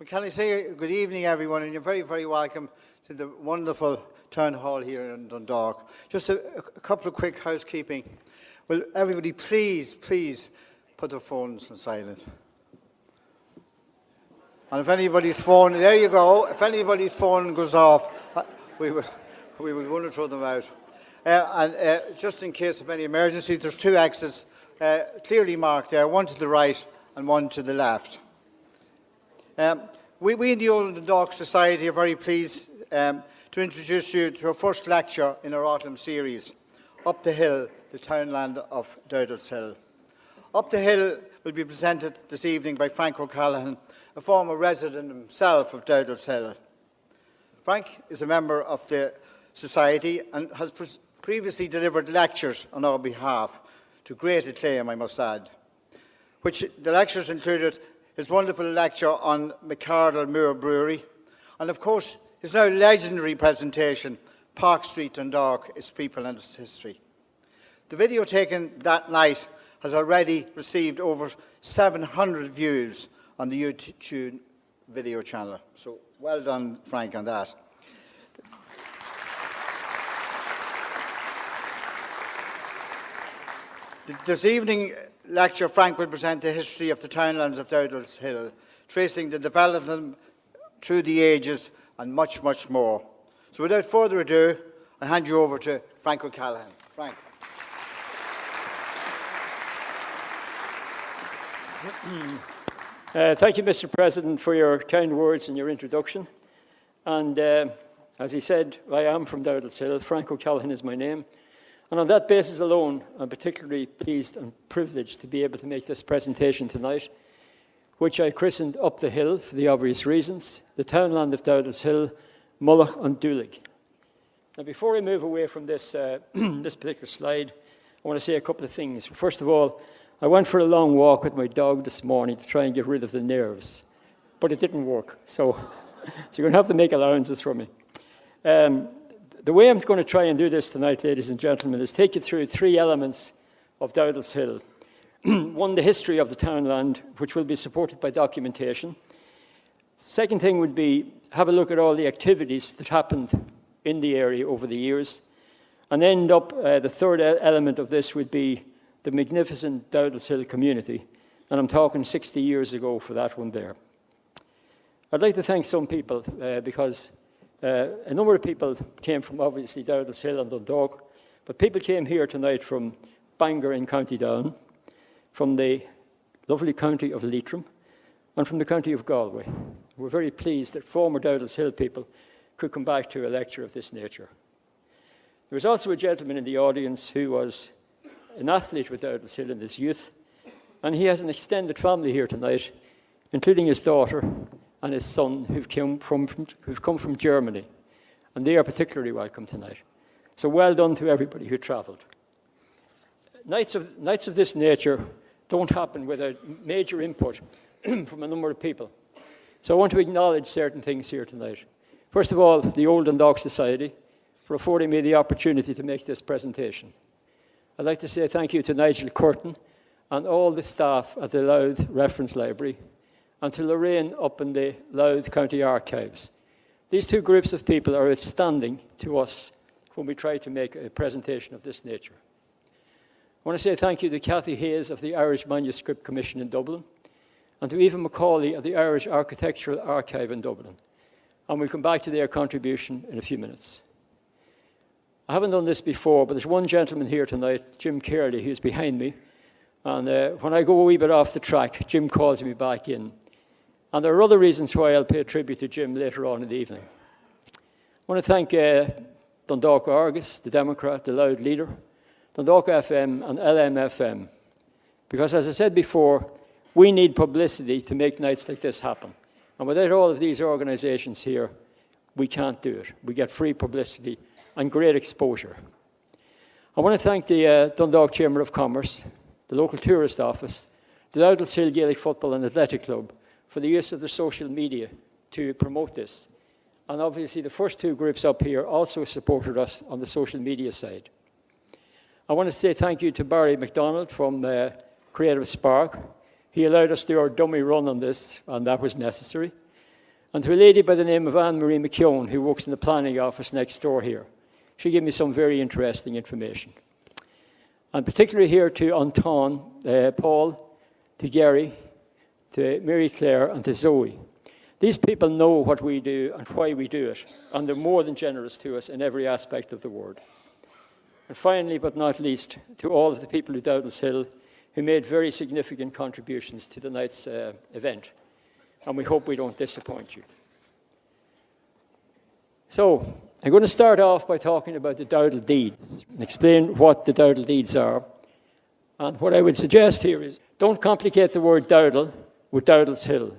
Can I say good evening, everyone, and you're very, very welcome to the wonderful town hall here in Dundalk. Just a couple of quick housekeeping. Will everybody please put their phones on silent? And if anybody's phone, there you go, if anybody's phone goes off, we were going to throw them out. And just in case of any emergency, there's two exits clearly marked there, one to the right and one to the left. We in the Old Dundalk Society are very pleased to introduce you to our first lecture in our autumn series, Up the Hill, the Townland of Dowdallshill. Up the Hill will be presented this evening by Frank O'Callaghan, a former resident himself of Dowdallshill. Frank is a member of the Society and has previously delivered lectures on our behalf, to great acclaim, I must add, which the lectures included his wonderful lecture on McArdle Moor Brewery, and of course his now legendary presentation, Park Street Dundalk, Its People and Its History. The video taken that night has already received over 700 views on the YouTube video channel. So well done, Frank, on that. This evening lecture, Frank will present the history of the townlands of Dowdallshill, tracing the development through the ages and much, much more. So without further ado, I hand you over to Frank O'Callaghan. Frank. Thank you, Mr. President, for your kind words and your introduction. And as he said, I am from Dowdallshill. Frank O'Callaghan is my name. And on that basis alone, I'm particularly pleased and privileged to be able to make this presentation tonight, which I christened Up the Hill for the obvious reasons, the townland of Dowdallshill, Mullagh and Doolig. Now, before I move away from this, this particular slide, I want to say a couple of things. First of all, I went for a long walk with my dog this morning to try and get rid of the nerves, but it didn't work. So you're going to have to make allowances for me. The way I'm going to try and do this tonight, ladies and gentlemen, is take you through three elements of Dowdallshill. One, the history of the townland, which will be supported by documentation. Second thing would be have a look at all the activities that happened in the area over the years. And end up, the third element of this would be the magnificent Dowdallshill community. And I'm talking 60 years ago for that one there. I'd like to thank some people because a number of people came from, obviously, Dowdallshill and Dundalk, but people came here tonight from Bangor in County Down, from the lovely county of Leitrim, and from the county of Galway. We're very pleased that former Dowdallshill people could come back to a lecture of this nature. There was also a gentleman in the audience who was an athlete with Dowdallshill in his youth, and he has an extended family here tonight, including his daughter and his son who've come from Germany, and they are particularly welcome tonight. So well done to everybody who travelled. Nights of this nature don't happen without major input from a number of people. So I want to acknowledge certain things here tonight. First of all, the Old Dundalk Society for affording me the opportunity to make this presentation. I'd like to say thank you to Nigel Curtin and all the staff at the Louth Reference Library, and to Lorraine up in the Louth County Archives. These two groups of people are outstanding to us when we try to make a presentation of this nature. I want to say thank you to Cathy Hayes of the Irish Manuscript Commission in Dublin, and to Eva McCauley of the Irish Architectural Archive in Dublin. And we'll come back to their contribution in a few minutes. I haven't done this before, but there's one gentleman here tonight, Jim Carley, who's behind me. And when I go a wee bit off the track, Jim calls me back in. And there are other reasons why I'll pay a tribute to Jim later on in the evening. I want to thank Dundalk Argus, the Democrat, the Louth leader, Dundalk FM and LMFM. Because as I said before, we need publicity to make nights like this happen. And without all of these organisations here, we can't do it. We get free publicity and great exposure. I want to thank the Dundalk Chamber of Commerce, the local tourist office, the Dowdallshill Gaelic Football and Athletic Club for the use of their social media to promote this. And obviously the first two groups up here also supported us on the social media side. I want to say thank you to Barry MacDonald from Creative Spark. He allowed us to do our dummy run on this, and that was necessary. and to a lady by the name of Anne-Marie McKeown, who works in the planning office next door here. She gave me some very interesting information. And particularly here to Anton, Paul, to Gary, to Mary Claire, and to Zoe. These people know what we do and why we do it, and they're more than generous to us in every aspect of the word. And finally, but not least, to all of the people of Dowdallshill who made very significant contributions to tonight's event. And we hope we don't disappoint you. So, I'm going to start off by talking about the Dowdall deeds and explain what the Dowdall deeds are. And what I would suggest here is don't complicate the word Dowdall with Dowdallshill.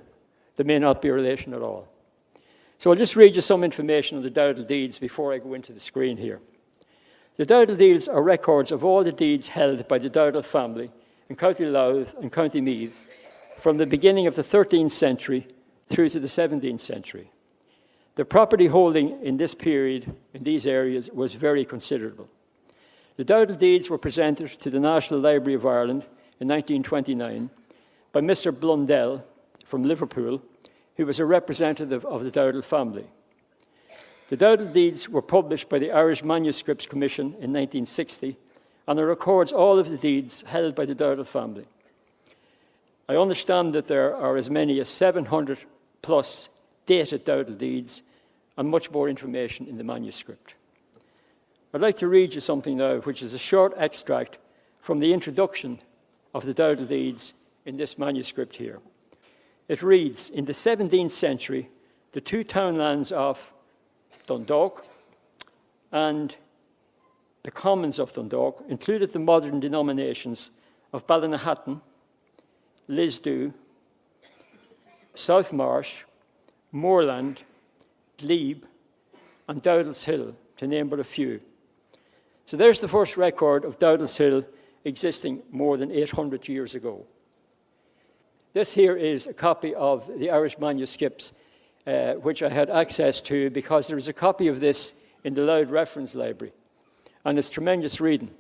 There may not be a relation at all. So I'll just read you some information on the Dowdall deeds before I go into the screen here. The Dowdall deeds are records of all the deeds held by the Dowdall family in County Louth and County Meath from the beginning of the 13th century through to the 17th century. The property holding in this period, in these areas, was very considerable. The Dowdall deeds were presented to the National Library of Ireland in 1929 by Mr. Blundell from Liverpool, who was a representative of the Dowdall family. The Dowdall deeds were published by the Irish Manuscripts Commission in 1960, and it records all of the deeds held by the Dowdall family. I understand that there are as many as 700 plus dated Dowdall deeds and much more information in the manuscript. I'd like to read you something now, which is a short extract from the introduction of the Dowdall deeds in this manuscript here. It reads, in the 17th century, the two townlands of Dundalk and the commons of Dundalk included the modern denominations of Ballynahatton, Lisdoo, South Marsh, Moorland, Glebe, and Dowdallshill, to name but a few. So there's the first record of Dowdallshill existing more than 800 years ago. This here is a copy of the Irish manuscripts, which I had access to because there is a copy of this in the Louth Reference Library, and it's tremendous reading.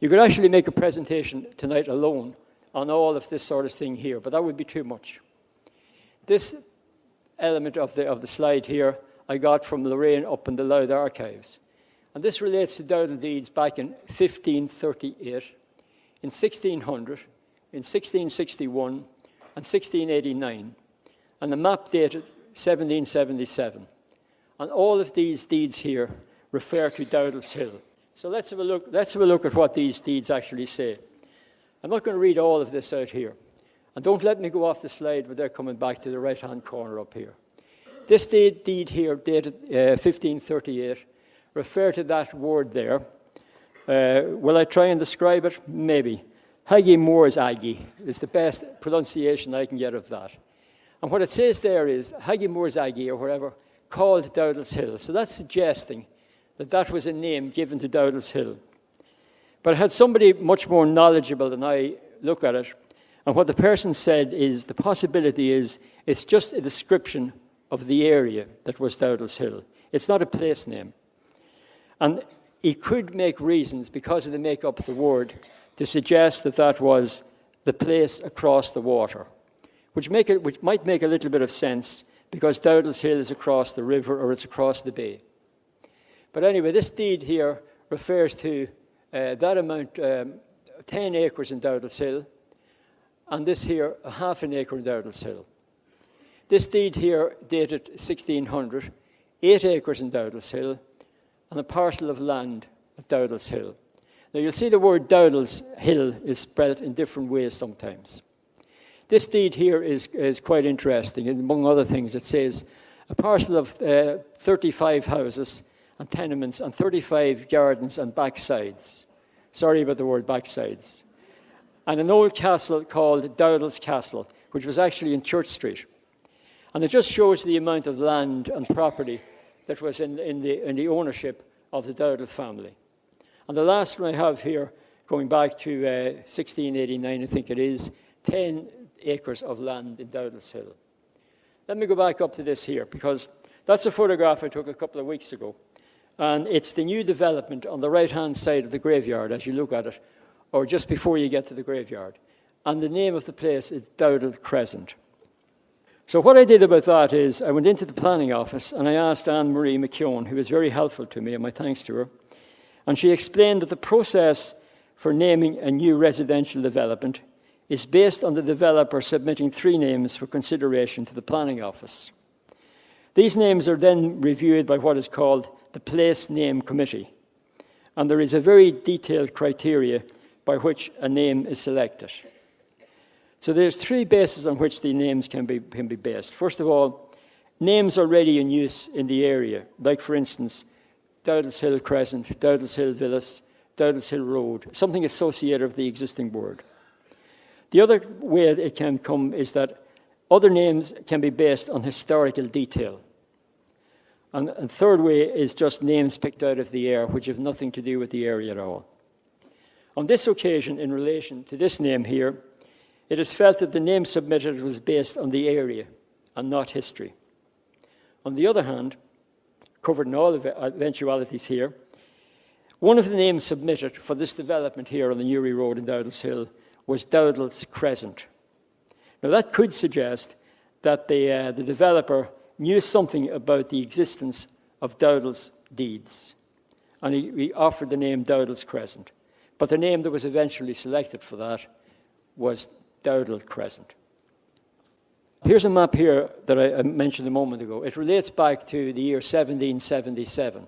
You could actually make a presentation tonight alone on all of this sort of thing here, but that would be too much. This element of the slide here I got from Lorraine up in the Louth Archives. And this relates to Dowdall deeds back in 1538, in 1600, in 1661, and 1689, and the map dated 1777. And all of these deeds here refer to Dowdallshill. So let's have a look at what these deeds actually say. I'm not going to read all of this out here. And don't let me go off the slide without coming back to the right-hand corner up here. This deed here, dated 1538, refer to that word there. Will I try and describe it? Maybe. Haggy Moore's Aggie is the best pronunciation I can get of that. And what it says there is Haggy Moore's Aggie, or whatever, called Dowdallshill. So that's suggesting that that was a name given to Dowdallshill. But I had somebody much more knowledgeable than I look at it, and what the person said is the possibility is it's just a description of the area that was Dowdallshill. It's not a place name. And he could make reasons, because of the make-up of the word, to suggest that that was the place across the water, which might make a little bit of sense, because Dowdallshill is across the river or it's across the bay. But anyway, this deed here refers to that amount, 10 acres in Dowdallshill, and this here, a half an acre in Dowdallshill. This deed here, dated 1600, 8 acres in Dowdallshill, and a parcel of land at Dowdallshill. Now, you'll see the word Dowdallshill is spelled in different ways sometimes. This deed here is quite interesting. And among other things, it says a parcel of 35 houses and tenements and 35 gardens and backsides. Sorry about the word backsides. And an old castle called Dowdall's Castle, which was actually in Church Street. And it just shows the amount of land and property that was in the ownership of the Dowdall family. And the last one I have here, going back to 1689, I think it is, 10 acres of land in Dowdallshill. Let me go back up to this here, because that's a photograph I took a couple of weeks ago. And it's the new development on the right-hand side of the graveyard as you look at it, or just before you get to the graveyard. And the name of the place is Dowdall Crescent. So what I did about that is I went into the planning office and I asked Anne-Marie McKeown, who was very helpful to me, and my thanks to her, and she explained that the process for naming a new residential development is based on the developer submitting 3 names for consideration to the planning office. These names are then reviewed by what is called the Place Name Committee, and there is a very detailed criteria by which a name is selected. So there's 3 bases on which the names can be based. First of all, names already in use in the area, like for instance, Dowdallshill Crescent, Dowdallshill Villas, Dowdallshill Road, something associated with the existing word. The other way it can come is that other names can be based on historical detail. And third way is just names picked out of the air, which have nothing to do with the area at all. On this occasion, in relation to this name here, it is felt that the name submitted was based on the area and not history. On the other hand, covered in all eventualities here, one of the names submitted for this development here on the Newry Road in Dowdallshill was Dowdall's Crescent. Now that could suggest that the developer knew something about the existence of Dowdall's deeds, and he offered the name Dowdall's Crescent. But the name that was eventually selected for that was Dowdall Crescent. Here's a map here that I mentioned a moment ago. It relates back to the year 1777.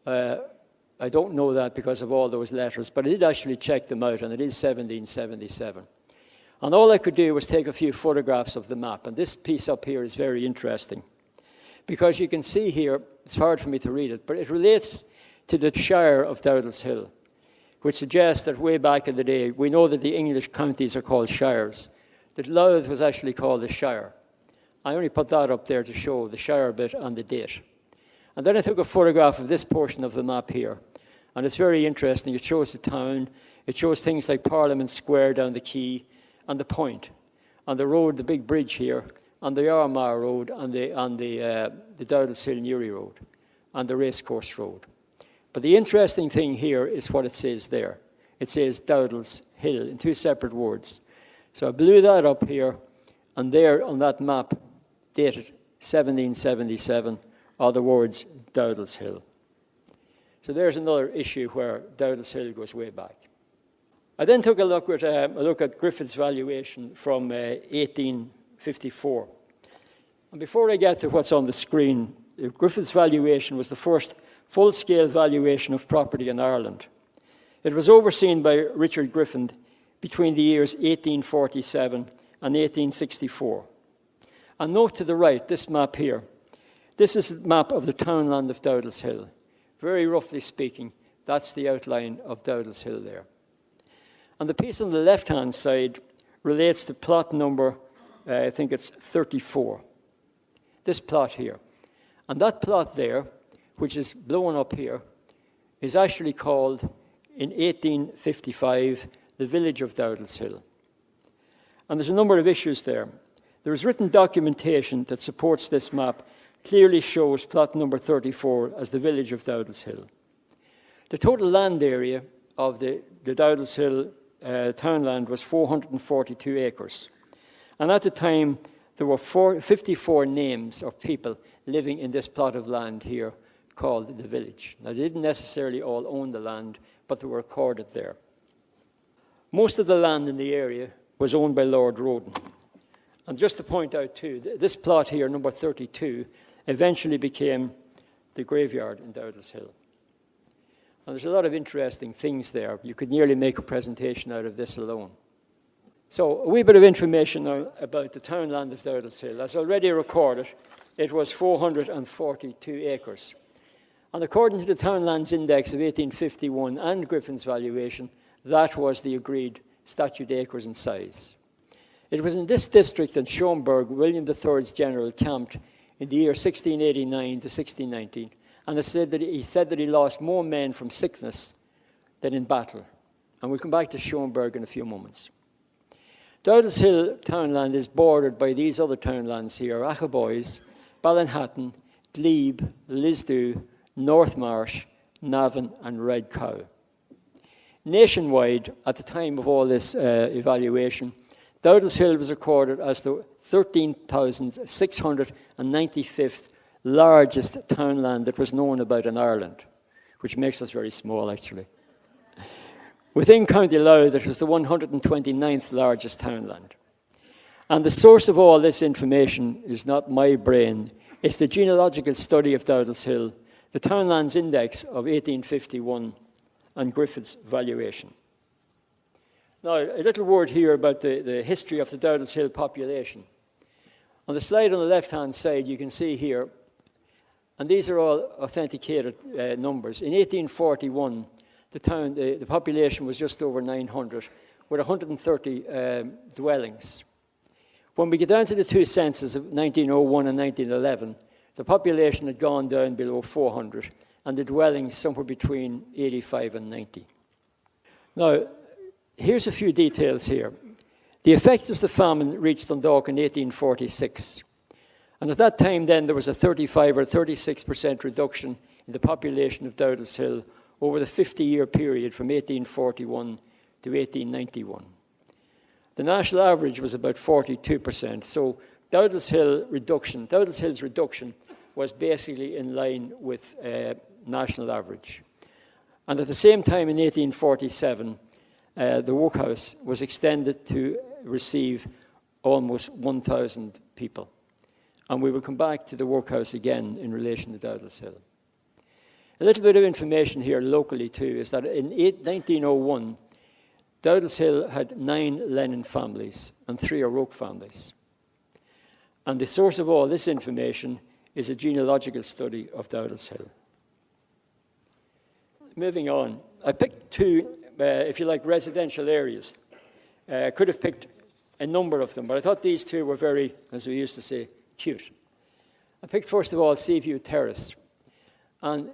I don't know that because of all those letters, but I did actually check them out, and it is 1777. And all I could do was take a few photographs of the map, and this piece up here is very interesting because you can see here, it's hard for me to read it, but it relates to the Shire of Dowdallshill, which suggests that way back in the day, we know that the English counties are called shires, that Louth was actually called a shire. I only put that up there to show the shire bit and the date. And then I took a photograph of this portion of the map here, and it's very interesting. It shows the town, it shows things like Parliament Square down the quay, and the point, and the road, the big bridge here, and the Armagh Road, and the Dowdallshill Newry Road, and the Racecourse Road. But the interesting thing here is what it says there. It says Dowdall's Hill in 2 separate words. So I blew that up here, and there on that map, dated 1777, are the words Dowdall's Hill. So there's another issue where Dowdall's Hill goes way back. I then took a look at Griffith's valuation from 1854. And before I get to what's on the screen, Griffith's valuation was the first full-scale valuation of property in Ireland. It was overseen by Richard Griffin between the years 1847 and 1864. And note to the right, this map here. This is a map of the townland of Dowdallshill. Very roughly speaking, that's the outline of Dowdallshill there. And the piece on the left-hand side relates to plot number, I think it's 34. This plot here. And that plot there, which is blown up here, is actually called, in 1855, the village of Dowdallshill. And there's a number of issues there. There is written documentation that supports this map, clearly shows plot number 34 as the village of Dowdallshill. The total land area of the Dowdallshill townland was 442 acres. And at the time, there were 54 names of people living in this plot of land here called the village. Now, they didn't necessarily all own the land, but they were recorded there. Most of the land in the area was owned by Lord Roden. And just to point out too, this plot here, number 32, eventually became the graveyard in Dowdallshill. And there's a lot of interesting things there. You could nearly make a presentation out of this alone. So a wee bit of information now about the townland of Dowdallshill. As already recorded, it was 442 acres. And according to the Townlands Index of 1851 and Griffin's valuation, that was the agreed statute acres in size. It was in this district that Schomberg, William III's general, camped in the year 1689 to 1619, and he said that he lost more men from sickness than in battle. And we'll come back to Schomberg in a few moments. Dowdallshill townland is bordered by these other townlands here: Achaboys, Ballinhatton, Glebe, Lisdoo, North Marsh, Navan, and Red Cow. Nationwide, at the time of all this evaluation, Dowdallshill was recorded as the 13,695th largest townland that was known about in Ireland, which makes us very small, actually. Within County Louth, it was the 129th largest townland. And the source of all this information is not my brain. It's the genealogical study of Dowdallshill, the Townlands Index of 1851, and Griffith's valuation. Now, a little word here about the history of the Dowdallshill population. On the slide on the left-hand side, you can see here, and these are all authenticated numbers. In 1841, the population was just over 900, with 130 dwellings. When we get down to the two censuses of 1901 and 1911, the population had gone down below 400, and the dwellings somewhere between 85 and 90. Now, here's a few details here. The effects of the famine reached Dundalk in 1846. And at that time then, there was a 35 or 36% reduction in the population of Dowdallshill over the 50-year period from 1841 to 1891. The national average was about 42%. So Dowdallshill's reduction was basically in line with national average. And at the same time in 1847, the workhouse was extended to receive almost 1,000 people. And we will come back to the workhouse again in relation to Dowdallshill. A little bit of information here locally too is that in 1901, Dowdallshill had 9 Lennon families and 3 O'Rourke families. And the source of all this information is a genealogical study of Dowdallshill. Moving on, I picked 2, if you like, residential areas. I could have picked a number of them, but I thought these 2 were very, as we used to say, cute. I picked, first of all, Seaview Terrace. And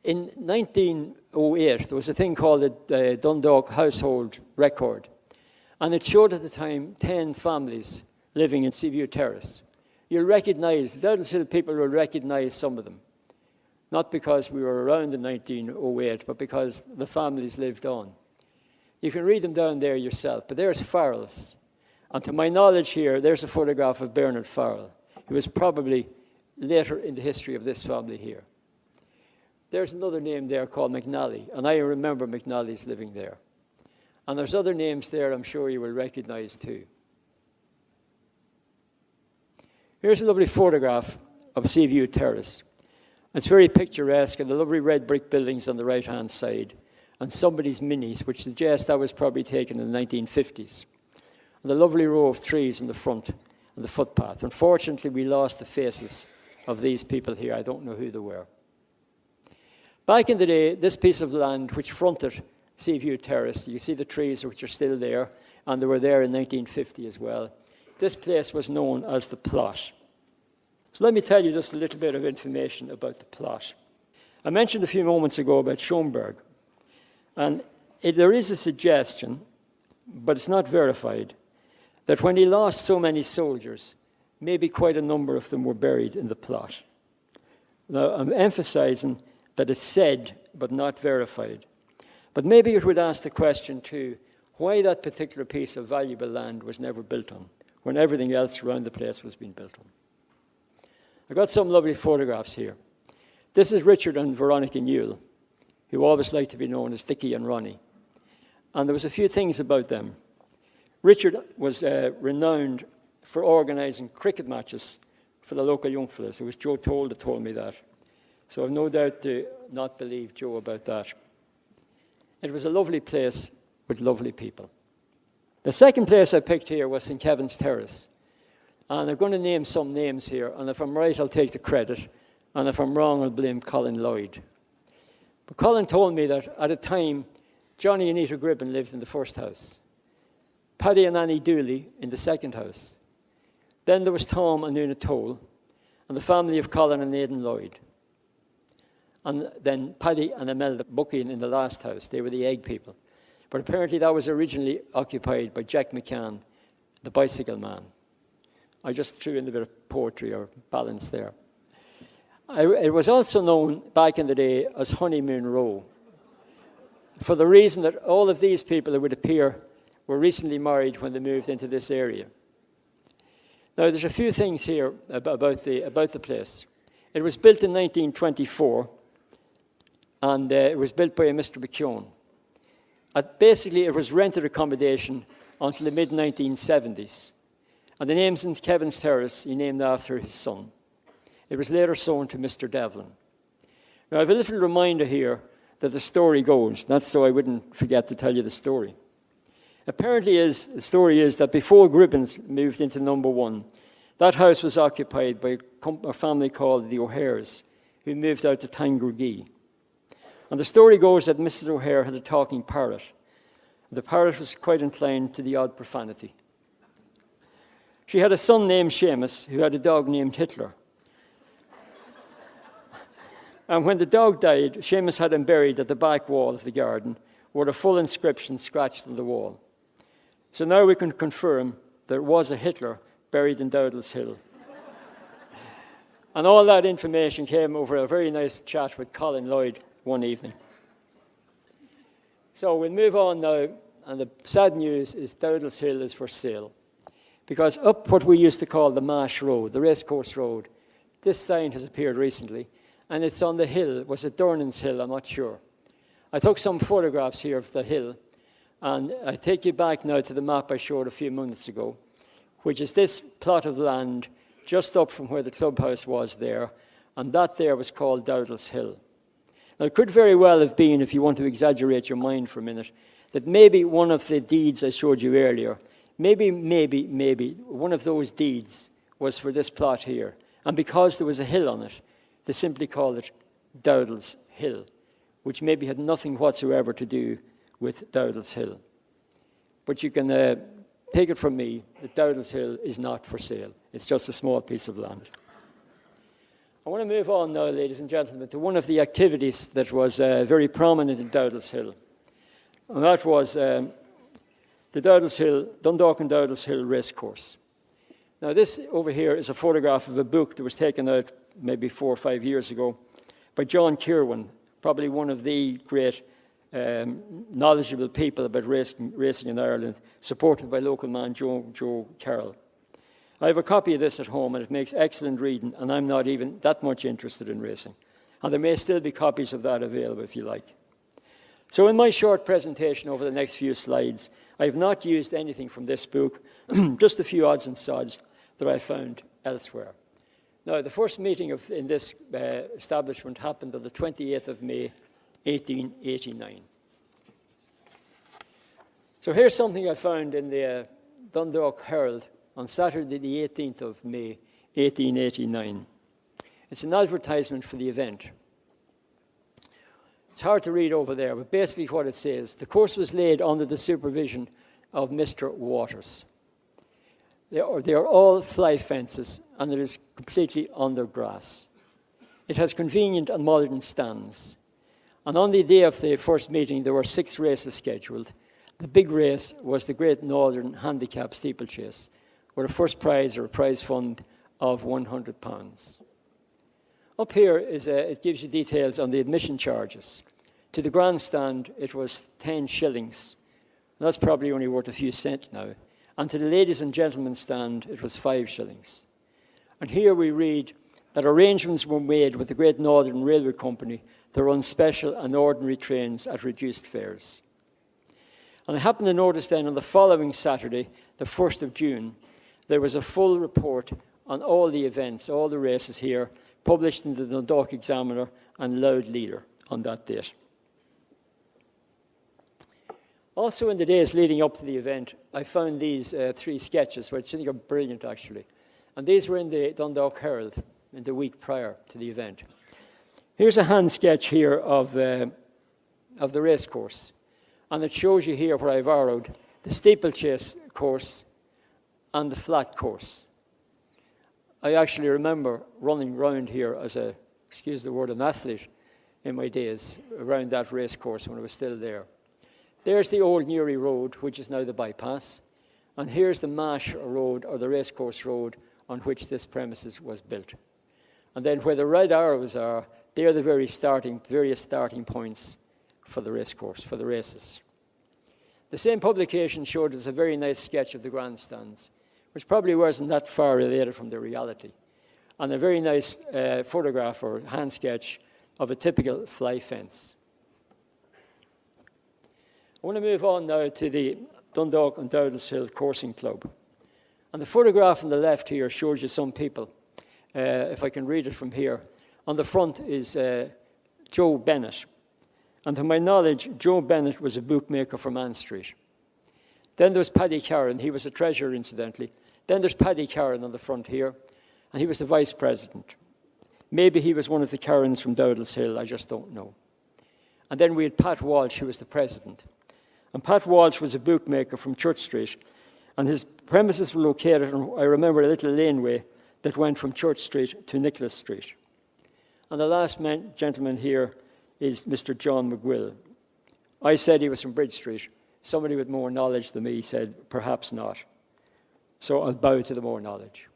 in 1908, there was a thing called the Dundalk Household Record. And it showed at the time 10 families living in Seaview Terrace. You'll recognize, the Dowdallshill people will recognize some of them. Not because we were around in 1908, but because the families lived on. You can read them down there yourself, but there's Farrell's. And to my knowledge here, there's a photograph of Bernard Farrell, who was probably later in the history of this family here. There's another name there called McNally, and I remember McNally's living there. And there's other names there I'm sure you will recognize too. Here's a lovely photograph of Seaview Terrace. It's very picturesque, and the lovely red brick buildings on the right-hand side, and somebody's minis, which suggests that was probably taken in the 1950s. And the lovely row of trees in the front and the footpath. Unfortunately, we lost the faces of these people here. I don't know who they were. Back in the day, this piece of land which fronted Seaview Terrace, you see the trees which are still there, and they were there in 1950 as well. This place was known as the Plot. So let me tell you just a little bit of information about the Plot. I mentioned a few moments ago about Schoenberg, and there is a suggestion, but it's not verified, that when he lost so many soldiers, maybe quite a number of them were buried in the Plot. Now, I'm emphasizing that it's said, but not verified. But maybe it would ask the question too, why that particular piece of valuable land was never built on, when everything else around the place was being built on. I've got some lovely photographs here. This is Richard and Veronica Newell, who always liked to be known as Dickie and Ronnie. And there was a few things about them. Richard was renowned for organising cricket matches for the local young fellas. It was Joe Toll that told me that. So I've no doubt to not believe Joe about that. It was a lovely place with lovely people. The second place I picked here was St. Kevin's Terrace. And I'm going to name some names here, and if I'm right, I'll take the credit, and if I'm wrong, I'll blame Colin Lloyd. But Colin told me that at a time, Johnny and Anita Gribben lived in the first house, Paddy and Annie Dooley in the second house. Then there was Tom and Una Toll, and the family of Colin and Aidan Lloyd. And then Paddy and Imelda Buchan in the last house. They were the egg people. But apparently that was originally occupied by Jack McCann, the bicycle man. I just threw in a bit of poetry or balance there. It was also known back in the day as Honeymoon Row, for the reason that all of these people, it would appear, were recently married when they moved into this area. Now, there's a few things here about the place. It was built in 1924, and it was built by a Mr. McKeown. Basically, it was rented accommodation until the mid-1970s. And the name's in Kevin's Terrace, he named after his son. It was later sold to Mr. Devlin. Now, I have a little reminder here that the story goes. That's so I wouldn't forget to tell you the story. Apparently, the story is that before Gribbons moved into number 1, that house was occupied by a family called the O'Hares, who moved out to Tangrugee. And the story goes that Mrs. O'Hare had a talking parrot. The parrot was quite inclined to the odd profanity. She had a son named Seamus, who had a dog named Hitler. And when the dog died, Seamus had him buried at the back wall of the garden, with a full inscription scratched on the wall. So now we can confirm there was a Hitler buried in Dowdallshill. And all that information came over a very nice chat with Colin Lloyd one evening. So we'll move on now, and the sad news is Dowdallshill is for sale. Because up what we used to call the Marsh Road, the Racecourse Road, this sign has appeared recently, and it's on the hill. Was it Dornan's Hill? I'm not sure. I took some photographs here of the hill, and I take you back now to the map I showed a few minutes ago, which is this plot of land just up from where the clubhouse was there, and that there was called Dowdallshill. Now, it could very well have been, if you want to exaggerate your mind for a minute, that maybe one of the deeds I showed you earlier, maybe one of those deeds was for this plot here. And because there was a hill on it, they simply called it Dowdallshill, which maybe had nothing whatsoever to do with Dowdallshill. But you can take it from me that Dowdallshill is not for sale. It's just a small piece of land. I want to move on now, ladies and gentlemen, to one of the activities that was very prominent in Dowdallshill. And that was the Dundalk and Dowdallshill Racecourse. Now, this over here is a photograph of a book that was taken out maybe 4 or 5 years ago by John Kirwan, probably one of the great knowledgeable people about racing in Ireland, supported by local man Joe Carroll. I have a copy of this at home, and it makes excellent reading, and I'm not even that much interested in racing. And there may still be copies of that available if you like. So in my short presentation over the next few slides, I have not used anything from this book, just a few odds and sods that I found elsewhere. Now, the first meeting in this establishment happened on the 28th of May, 1889. So here's something I found in the Dundalk Herald on Saturday, the 18th of May, 1889. It's an advertisement for the event. It's hard to read over there, but basically what it says, the course was laid under the supervision of Mr. Waters. They are all fly fences, and it is completely under grass. It has convenient and modern stands. And on the day of the first meeting, there were 6 races scheduled. The big race was the Great Northern Handicap Steeplechase, with a first prize or a prize fund of £100. Up here it gives you details on the admission charges. To the grandstand, it was 10 shillings. That's probably only worth a few cents now. And to the ladies and gentlemen stand, it was 5 shillings. And here we read that arrangements were made with the Great Northern Railway Company to run special and ordinary trains at reduced fares. And I happened to notice then on the following Saturday, the 1st of June, there was a full report on all the events, all the races here, published in the Dundalk Examiner and Loud Leader on that date. Also in the days leading up to the event, I found these 3 sketches, which I think are brilliant actually. And these were in the Dundalk Herald in the week prior to the event. Here's a hand sketch here of the race course. And it shows you here where I've arrowed the steeplechase course and the flat course. I actually remember running around here as an athlete in my days around that race course when I was still there. There's the old Newry Road, which is now the bypass. And here's the Mash Road, or the Racecourse Road, on which this premises was built. And then where the red arrows are, they're the various starting points for the racecourse, for the races. The same publication showed us a very nice sketch of the grandstands, which probably wasn't that far related from the reality, and a very nice photograph or hand sketch of a typical fly fence. I want to move on now to the Dundalk and Dowdallshill Coursing Club. And the photograph on the left here shows you some people. If I can read it from here. On the front is Joe Bennett. And to my knowledge, Joe Bennett was a bookmaker from Ann Street. Then there's Paddy Carron. He was a treasurer, incidentally. Then there's Paddy Carron on the front here, and he was the vice president. Maybe he was one of the Carrons from Dowdallshill, I just don't know. And then we had Pat Walsh, who was the president. And Pat Walsh was a bookmaker from Church Street, and his premises were located on, I remember, a little laneway that went from Church Street to Nicholas Street. And the last gentleman here is Mr. John McGill. I said he was from Bridge Street. Somebody with more knowledge than me said, perhaps not. So I'll bow to the more knowledge.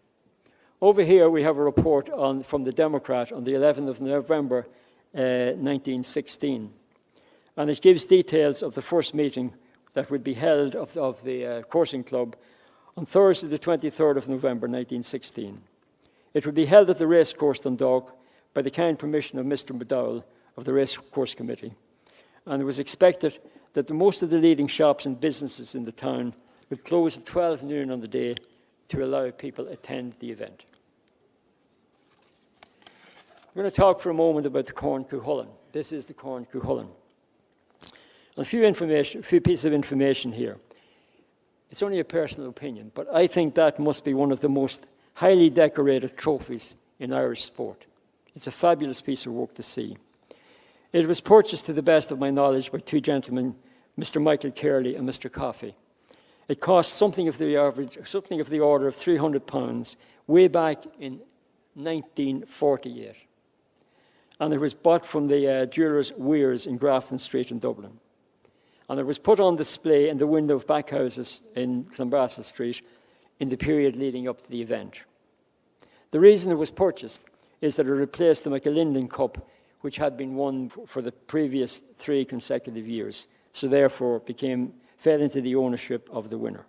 Over here we have a report from the Democrat on the 11th of November 1916. And it gives details of the first meeting that would be held of the coursing club on Thursday, the 23rd of November, 1916. It would be held at the racecourse Dundalk by the kind permission of Mr. McDowell of the Racecourse Committee. And it was expected that most of the leading shops and businesses in the town would close at 12 noon on the day to allow people to attend the event. I'm going to talk for a moment about the Corn Cuchulainn. This is the Corn Cuchulainn. A few pieces of information here. It's only a personal opinion, but I think that must be one of the most highly decorated trophies in Irish sport. It's a fabulous piece of work to see. It was purchased, to the best of my knowledge, by two gentlemen, Mr. Michael Carley and Mr. Coffey. It cost something of the order of £300 way back in 1948. And it was bought from the jewellers Weir's in Grafton Street in Dublin. And it was put on display in the window of back houses in Clonbrassil Street in the period leading up to the event. The reason it was purchased is that it replaced the McAlinden Cup, which had been won for the previous 3 consecutive years, so therefore fell into the ownership of the winner.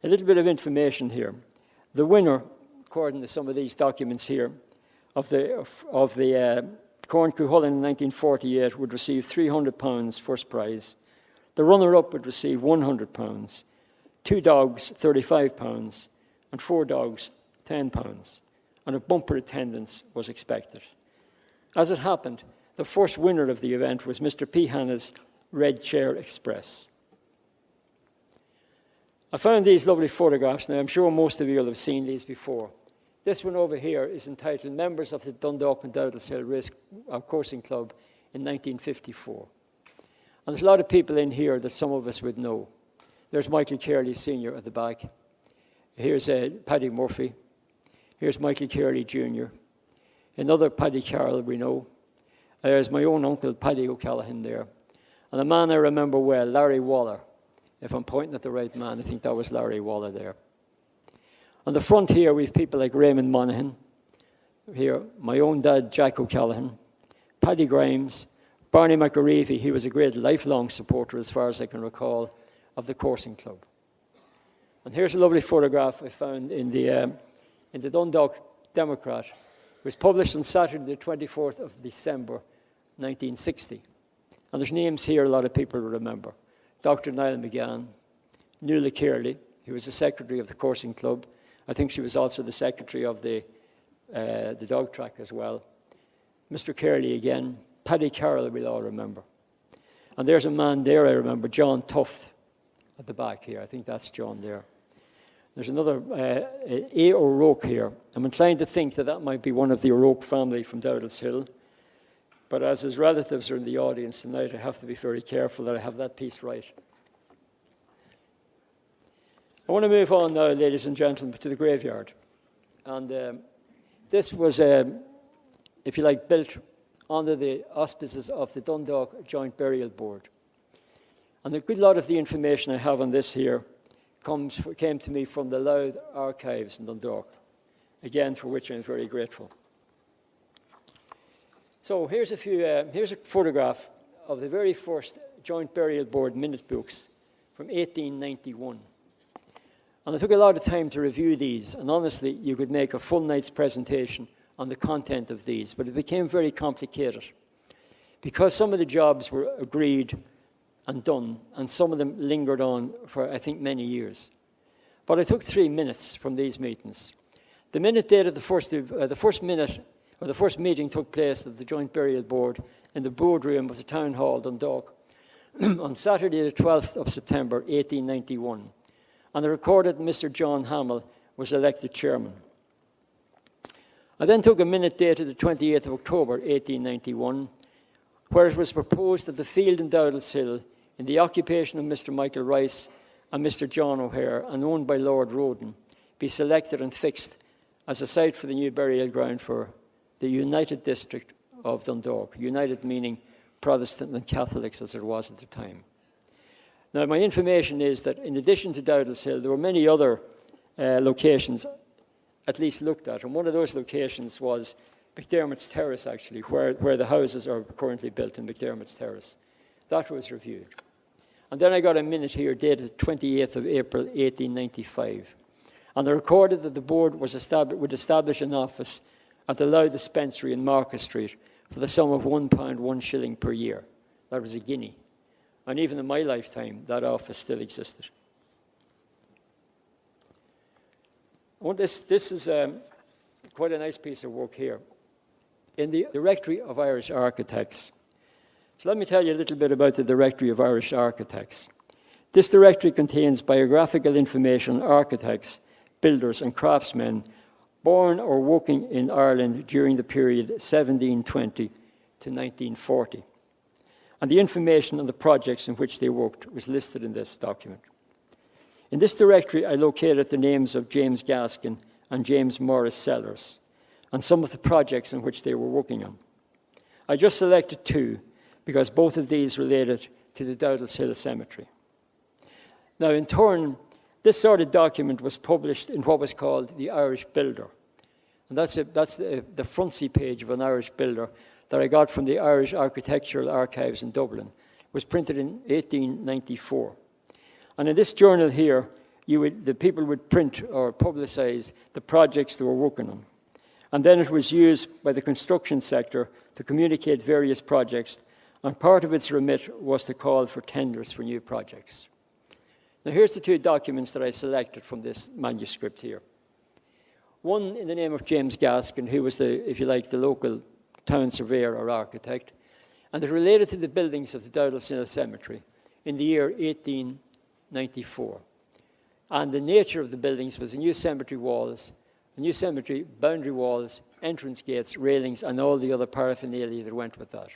A little bit of information here. The winner, according to some of these documents here, of the Corn Cuchulainn in 1948 would receive £300 first prize. The runner-up would receive £100, 2 dogs £35, and 4 dogs £10, and a bumper attendance was expected. As it happened, the first winner of the event was Mr. P. Hanna's Red Chair Express. I found these lovely photographs. Now, I'm sure most of you will have seen these before. This one over here is entitled Members of the Dundalk and Dowdallshill Coursing Club in 1954. And there's a lot of people in here that some of us would know. There's Michael Carley Sr. at the back. Here's Paddy Murphy. Here's Michael Carley Jr. Another Paddy Carroll we know. There's my own uncle, Paddy O'Callaghan there. And a man I remember well, Larry Waller. If I'm pointing at the right man, I think that was Larry Waller there. On the front here, we have people like Raymond Monaghan. Here, my own dad, Jack O'Callaghan. Paddy Grimes. Barney McAreevy. He was a great lifelong supporter, as far as I can recall, of the coursing club. And here's a lovely photograph I found in the Dundalk Democrat. It was published on Saturday, the 24th of December, 1960. And there's names here a lot of people will remember. Dr. Niall McGann, Nuala Carley, who was the secretary of the coursing club. I think she was also the secretary of the dog track as well. Mr. Carley again. Paddy Carroll, we'll all remember. And there's a man there I remember, John Tuft, at the back here. I think that's John there. There's another A. O'Rourke here. I'm inclined to think that might be one of the O'Rourke family from Dowdallshill. But as his relatives are in the audience tonight, I have to be very careful that I have that piece right. I want to move on now, ladies and gentlemen, to the graveyard. And this was, if you like, built under the auspices of the Dundalk Joint Burial Board. And a good lot of the information I have on this here came to me from the Louth archives in Dundalk, again, for which I'm very grateful. So here's a photograph of the very first Joint Burial Board minute books from 1891. And I took a lot of time to review these, and honestly, you could make a full night's presentation on the content of these, but it became very complicated because some of the jobs were agreed and done, and some of them lingered on for, I think, many years. But I took 3 minutes from these meetings. The minute dated the first meeting took place at the Joint Burial Board in the boardroom of the Town Hall, Dundalk, on Saturday the 12th of September, 1891. And I recorded that Mr. John Hamill was elected chairman. I then took a minute dated the 28th of October, 1891, where it was proposed that the field in Dowdallshill, in the occupation of Mr. Michael Rice and Mr. John O'Hare, and owned by Lord Roden, be selected and fixed as a site for the new burial ground for the United District of Dundalk. United meaning Protestant and Catholics as it was at the time. Now, my information is that in addition to Dowdallshill, there were many other locations at least looked at, and one of those locations was McDermott's Terrace, actually, where the houses are currently built in McDermott's Terrace. That was reviewed. And then I got a minute here dated 28th of April, 1895. And I recorded that the board would establish an office at the Louth Dispensary in Market Street for the sum of £1, 1 shilling per year. That was a guinea. And even in my lifetime, that office still existed. Well, this is quite a nice piece of work here. In the Directory of Irish Architects. So let me tell you a little bit about the Directory of Irish Architects. This directory contains biographical information on architects, builders and craftsmen born or working in Ireland during the period 1720 to 1940. And the information on the projects in which they worked was listed in this document. In this directory, I located the names of James Gaskin and James Morris Sellers and some of the projects in which they were working on. I just selected 2 because both of these related to the Dowdallshill Cemetery. Now, in turn, this sort of document was published in what was called the Irish Builder. And that's the frontsy page of an Irish Builder that I got from the Irish Architectural Archives in Dublin. It was printed in 1894. And in this journal here, the people would print or publicize the projects they were working on. And then it was used by the construction sector to communicate various projects, and part of its remit was to call for tenders for new projects. Now here's the 2 documents that I selected from this manuscript here. One in the name of James Gaskin, who was if you like, the local town surveyor or architect, and it related to the buildings of the Dowdallshill Cemetery in the year 1894. And the nature of the buildings was the new cemetery walls, the new cemetery boundary walls, entrance gates, railings, and all the other paraphernalia that went with that.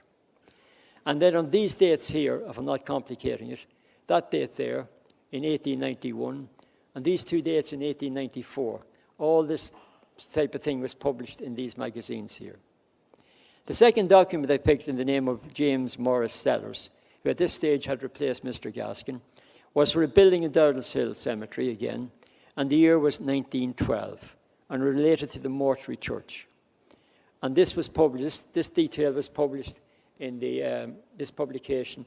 And then on these dates here, if I'm not complicating it, that date there in 1891, and these 2 dates in 1894, all this type of thing was published in these magazines here. The second document I picked in the name of James Morris Sellers, who at this stage had replaced Mr. Gaskin, was for a building in Dowdallshill Cemetery again, and the year was 1912, and related to the mortuary church. And this was published, this detail was published in this publication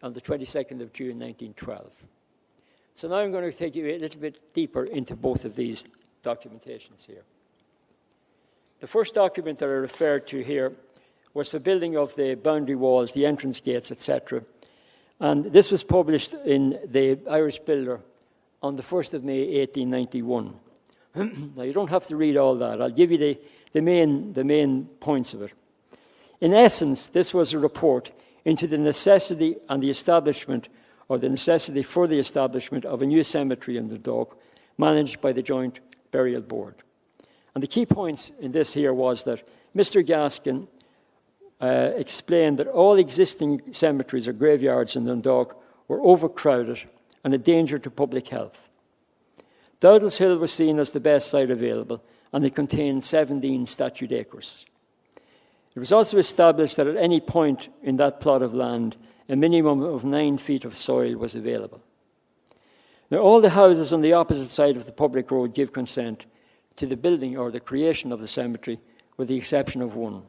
on the 22nd of June, 1912. So now I'm going to take you a little bit deeper into both of these documentations here. The first document that I referred to here was the building of the boundary walls, the entrance gates, etc. And this was published in the Irish Builder on the 1st of May, 1891. Now, you don't have to read all that. I'll give you the main points of it. In essence, this was a report into the necessity and the establishment, or the necessity for the establishment of a new cemetery in Dundalk, managed by the Joint Burial Board. And the key points in this here was that Mr. Gaskin explained that all existing cemeteries or graveyards in Dundalk were overcrowded and a danger to public health. Dowdallshill was seen as the best site available, and it contained 17 statute acres. It was also established that at any point in that plot of land, a minimum of 9 feet of soil was available. Now, all the houses on the opposite side of the public road give consent to the building or the creation of the cemetery, with the exception of one.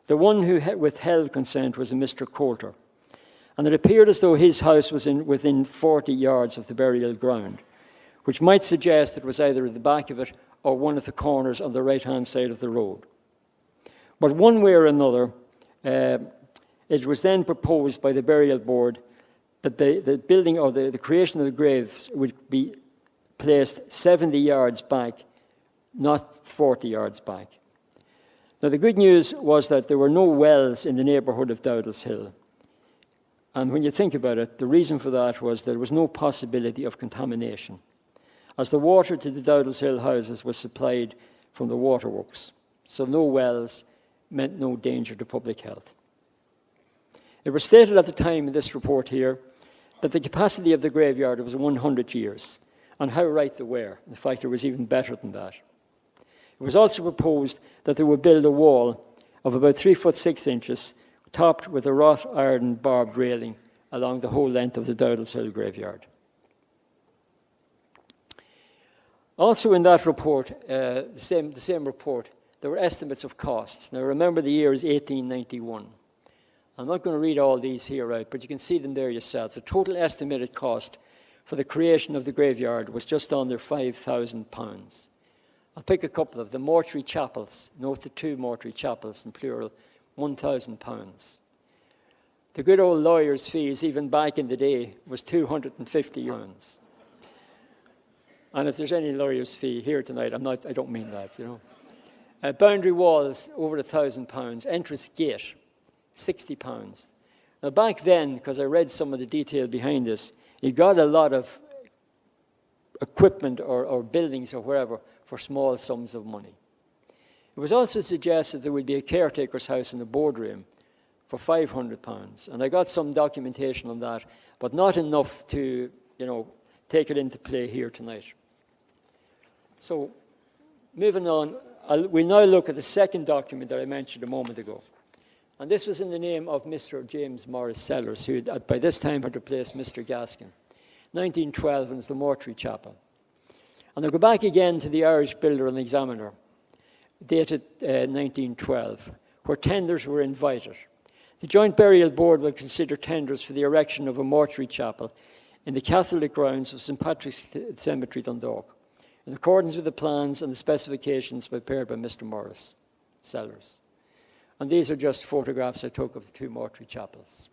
The one who withheld consent was a Mr. Coulter, and it appeared as though his house was within 40 yards of the burial ground, which might suggest it was either at the back of it or one of the corners on the right-hand side of the road. But one way or another, it was then proposed by the burial board that the building or the creation of the graves would be placed 70 yards back, not 40 yards back. Now, the good news was that there were no wells in the neighbourhood of Dowdallshill. And when you think about it, the reason for that was there was no possibility of contamination, as the water to the Dowdallshill houses was supplied from the waterworks. So no wells meant no danger to public health. It was stated at the time in this report here that the capacity of the graveyard was 100 years, and how right they were. In fact, it was even better than that. It was also proposed that they would build a wall of about 3 foot 6 inches, topped with a wrought iron barbed railing along the whole length of the Dowdallshill graveyard. Also in that report, the same report, there were estimates of costs. Now remember, the year is 1891. I'm not going to read all these here out, but you can see them there yourself. The total estimated cost for the creation of the graveyard was just under £5,000. I'll pick a couple of the mortuary chapels. Note the 2 mortuary chapels in plural, £1,000. The good old lawyer's fees, even back in the day, was £250. And if there's any lawyer's fee here tonight, I don't mean that, you know. Boundary walls, over £1,000. Entrance gate, £60. Now back then, because I read some of the detail behind this, you got a lot of equipment or buildings or wherever for small sums of money. It was also suggested there would be a caretaker's house in the boardroom for £500. And I got some documentation on that, but not enough to, take it into play here tonight. So, moving on, we'll now look at the second document that I mentioned a moment ago. And this was in the name of Mr. James Morris Sellers, who by this time had replaced Mr. Gaskin. 1912, and it's the mortuary chapel. And I'll go back again to the Irish Builder and Examiner, dated 1912, where tenders were invited. The Joint Burial Board will consider tenders for the erection of a mortuary chapel in the Catholic grounds of St. Patrick's Cemetery, Dundalk, in accordance with the plans and the specifications prepared by Mr. Morris Sellers. And these are just photographs I took of the 2 mortuary chapels.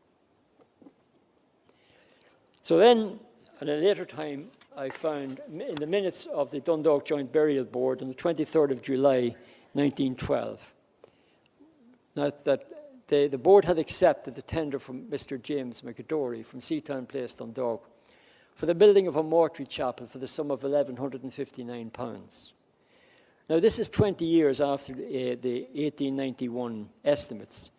So then, at a later time, I found in the minutes of the Dundalk Joint Burial Board on the 23rd of July, 1912, that the board had accepted the tender from Mr. James McAdory from Seatown Place, Dundalk, for the building of a mortuary chapel for the sum of £1,159. Now, this is 20 years after the 1891 estimates.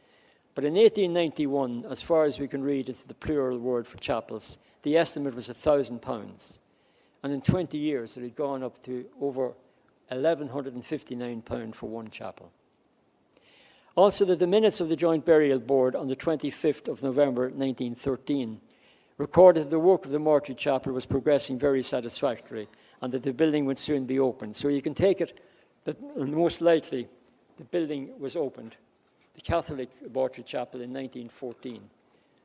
But in 1891, as far as we can read into the plural word for chapels, the estimate was £1,000. And in 20 years, it had gone up to over £1,159 for one chapel. Also, the minutes of the Joint Burial Board on the 25th of November 1913 recorded that the work of the mortuary chapel was progressing very satisfactorily and that the building would soon be opened. So you can take it that most likely the building was opened, the Catholic mortuary chapel, in 1914.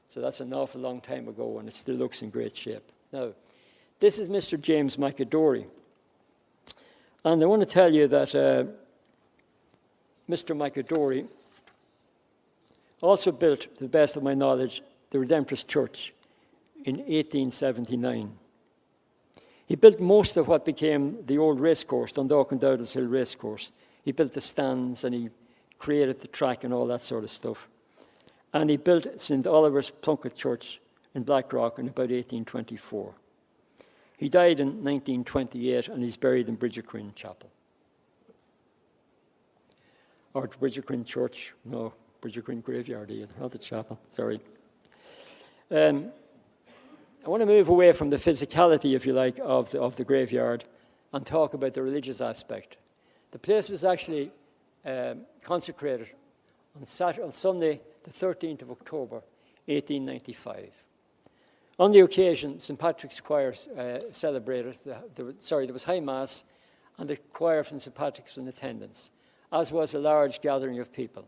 So that's an awful long time ago, and it still looks in great shape. Now, this is Mr. James McAdory. And I want to tell you that Mr. McAdory also built, to the best of my knowledge, the Redemptorist Church in 1879. He built most of what became the old racecourse, Dundalk and Dowdallshill racecourse. He built the stands and he created the track and all that sort of stuff. And he built St. Oliver's Plunkett Church in Blackrock in about 1824. He died in 1928 and he's buried in Bridgerquin Chapel. Or Bridgerquin Church, no, Bridgerquin Graveyard, not the chapel, sorry. I want to move away from the physicality, if you like, of the graveyard and talk about the religious aspect. The place was actually consecrated on Sunday, the 13th of October, 1895. On the occasion, St. Patrick's Choir celebrated, there was High Mass, and the choir from St. Patrick's was in attendance, as was a large gathering of people.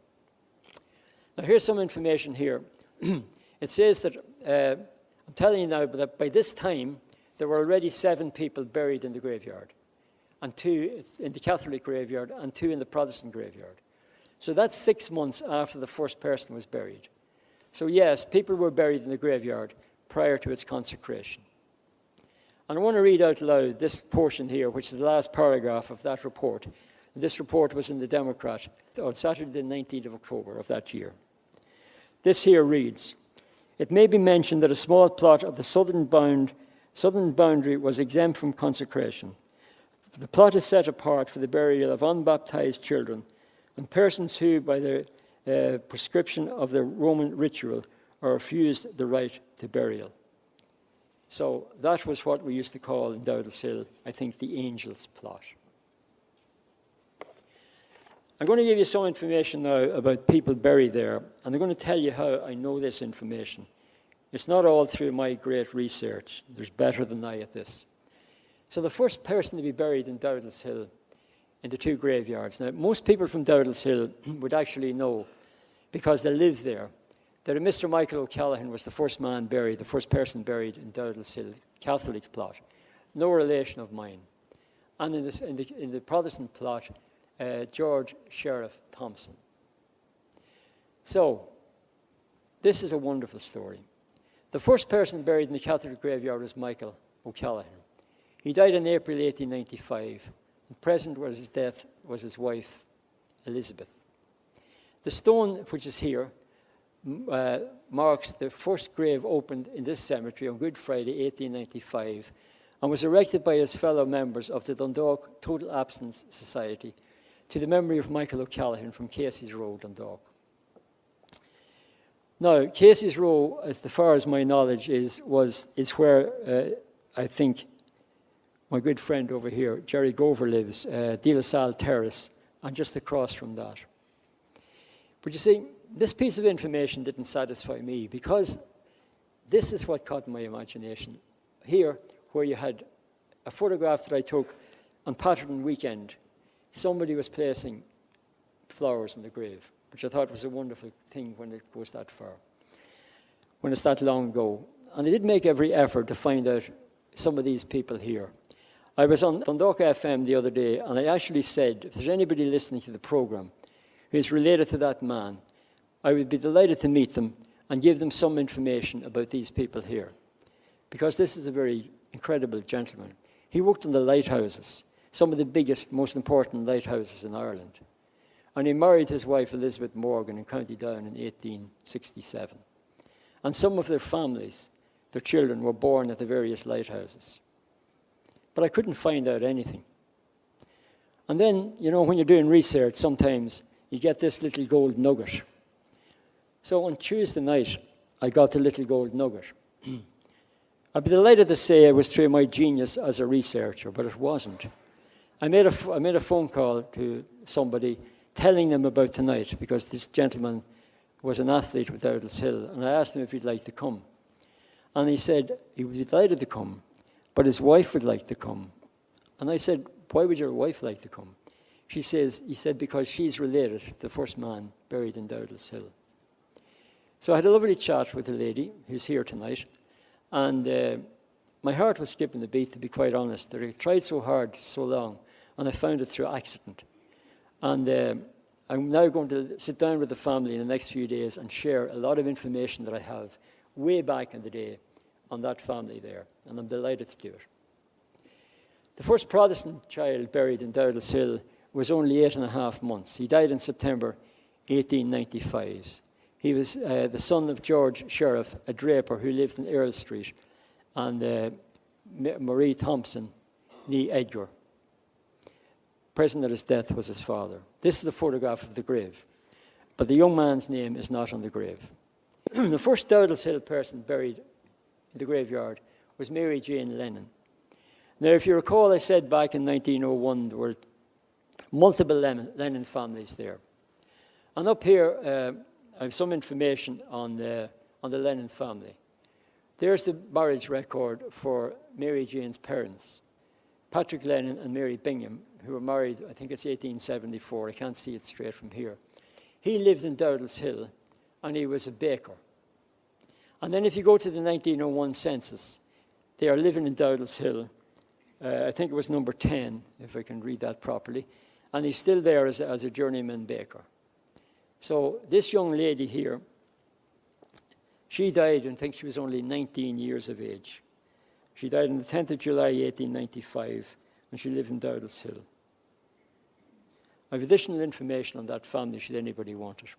Now, here's some information here. It says that I'm telling you now that by this time, there were already 7 people buried in the graveyard, and 2 in the Catholic graveyard and 2 in the Protestant graveyard. So that's 6 months after the first person was buried. So yes, people were buried in the graveyard prior to its consecration. And I want to read out loud this portion here, which is the last paragraph of that report. And this report was in the Democrat on Saturday the 19th of October of that year. This here reads, "It may be mentioned that a small plot of the southern boundary was exempt from consecration. The plot is set apart for the burial of unbaptized children and persons who, by the prescription of the Roman ritual, are refused the right to burial." So that was what we used to call in Dowdallshill, I think, the angel's plot. I'm going to give you some information now about people buried there, and I'm going to tell you how I know this information. It's not all through my great research. There's better than I at this. So the first person to be buried in Dowdallshill in the 2 graveyards. Now, most people from Dowdallshill would actually know, because they live there, that a Mr. Michael O'Callaghan was the first person buried in Dowdallshill Catholic plot. No relation of mine. And in the Protestant plot, George Sheriff Thompson. So, this is a wonderful story. The first person buried in the Catholic graveyard was Michael O'Callaghan. He died in April 1895, and present was his death was his wife, Elizabeth. The stone which is here marks the first grave opened in this cemetery on Good Friday, 1895, and was erected by his fellow members of the Dundalk Total Absence Society to the memory of Michael O'Callaghan from Casey's Row, Dundalk. Now, Casey's Row, as far as my knowledge is where I think my good friend over here, Jerry Gover, lives, De La Salle Terrace, and just across from that. But you see, this piece of information didn't satisfy me, because this is what caught my imagination. Here, where you had a photograph that I took on Pattern Weekend, somebody was placing flowers in the grave, which I thought was a wonderful thing when it goes that far, when it's that long ago. And I did make every effort to find out some of these people here. I was on Dundalk FM the other day, and I actually said, if there's anybody listening to the programme who is related to that man, I would be delighted to meet them and give them some information about these people here. Because this is a very incredible gentleman. He worked on the lighthouses, some of the biggest, most important lighthouses in Ireland. And he married his wife, Elizabeth Morgan, in County Down in 1867. And some of their families, their children, were born at the various lighthouses. But I couldn't find out anything. And then, you know, when you're doing research, sometimes you get this little gold nugget. So on Tuesday night, I got the little gold nugget. I'd be delighted to say it was through my genius as a researcher, but it wasn't. I made a phone call to somebody telling them about tonight, because this gentleman was an athlete with Dowdallshill, and I asked him if he'd like to come. And he said he would be delighted to come, but his wife would like to come. And I said, why would your wife like to come? He said, because she's related to the first man buried in Dowdallshill. So I had a lovely chat with a lady who's here tonight, and my heart was skipping a beat, to be quite honest. I tried so hard, so long, and I found it through accident. And I'm now going to sit down with the family in the next few days and share a lot of information that I have way back in the day on that family there, and I'm delighted to do it. The first Protestant child buried in Dowdallshill was only 8.5 months. He died in September 1895. He was the son of George Sheriff, a draper who lived in Earl Street, and Marie Thompson, nee Edgar. Present at his death was his father. This is a photograph of the grave, but the young man's name is not on the grave. The first Dowdallshill person buried in the graveyard was Mary Jane Lennon. Now, if you recall, I said back in 1901 there were multiple Lennon families there. And up here, I have some information on the Lennon family. There's the marriage record for Mary Jane's parents, Patrick Lennon and Mary Bingham, who were married, I think it's 1874. I can't see it straight from here. He lived in Dowdallshill, and he was a baker. And then if you go to the 1901 census, they are living in Dowdallshill. I think it was number 10, if I can read that properly. And he's still there as a journeyman baker. So this young lady here, she died, I think she was only 19 years of age. She died on the 10th of July, 1895, and she lived in Dowdallshill. I have additional information on that family should anybody want it.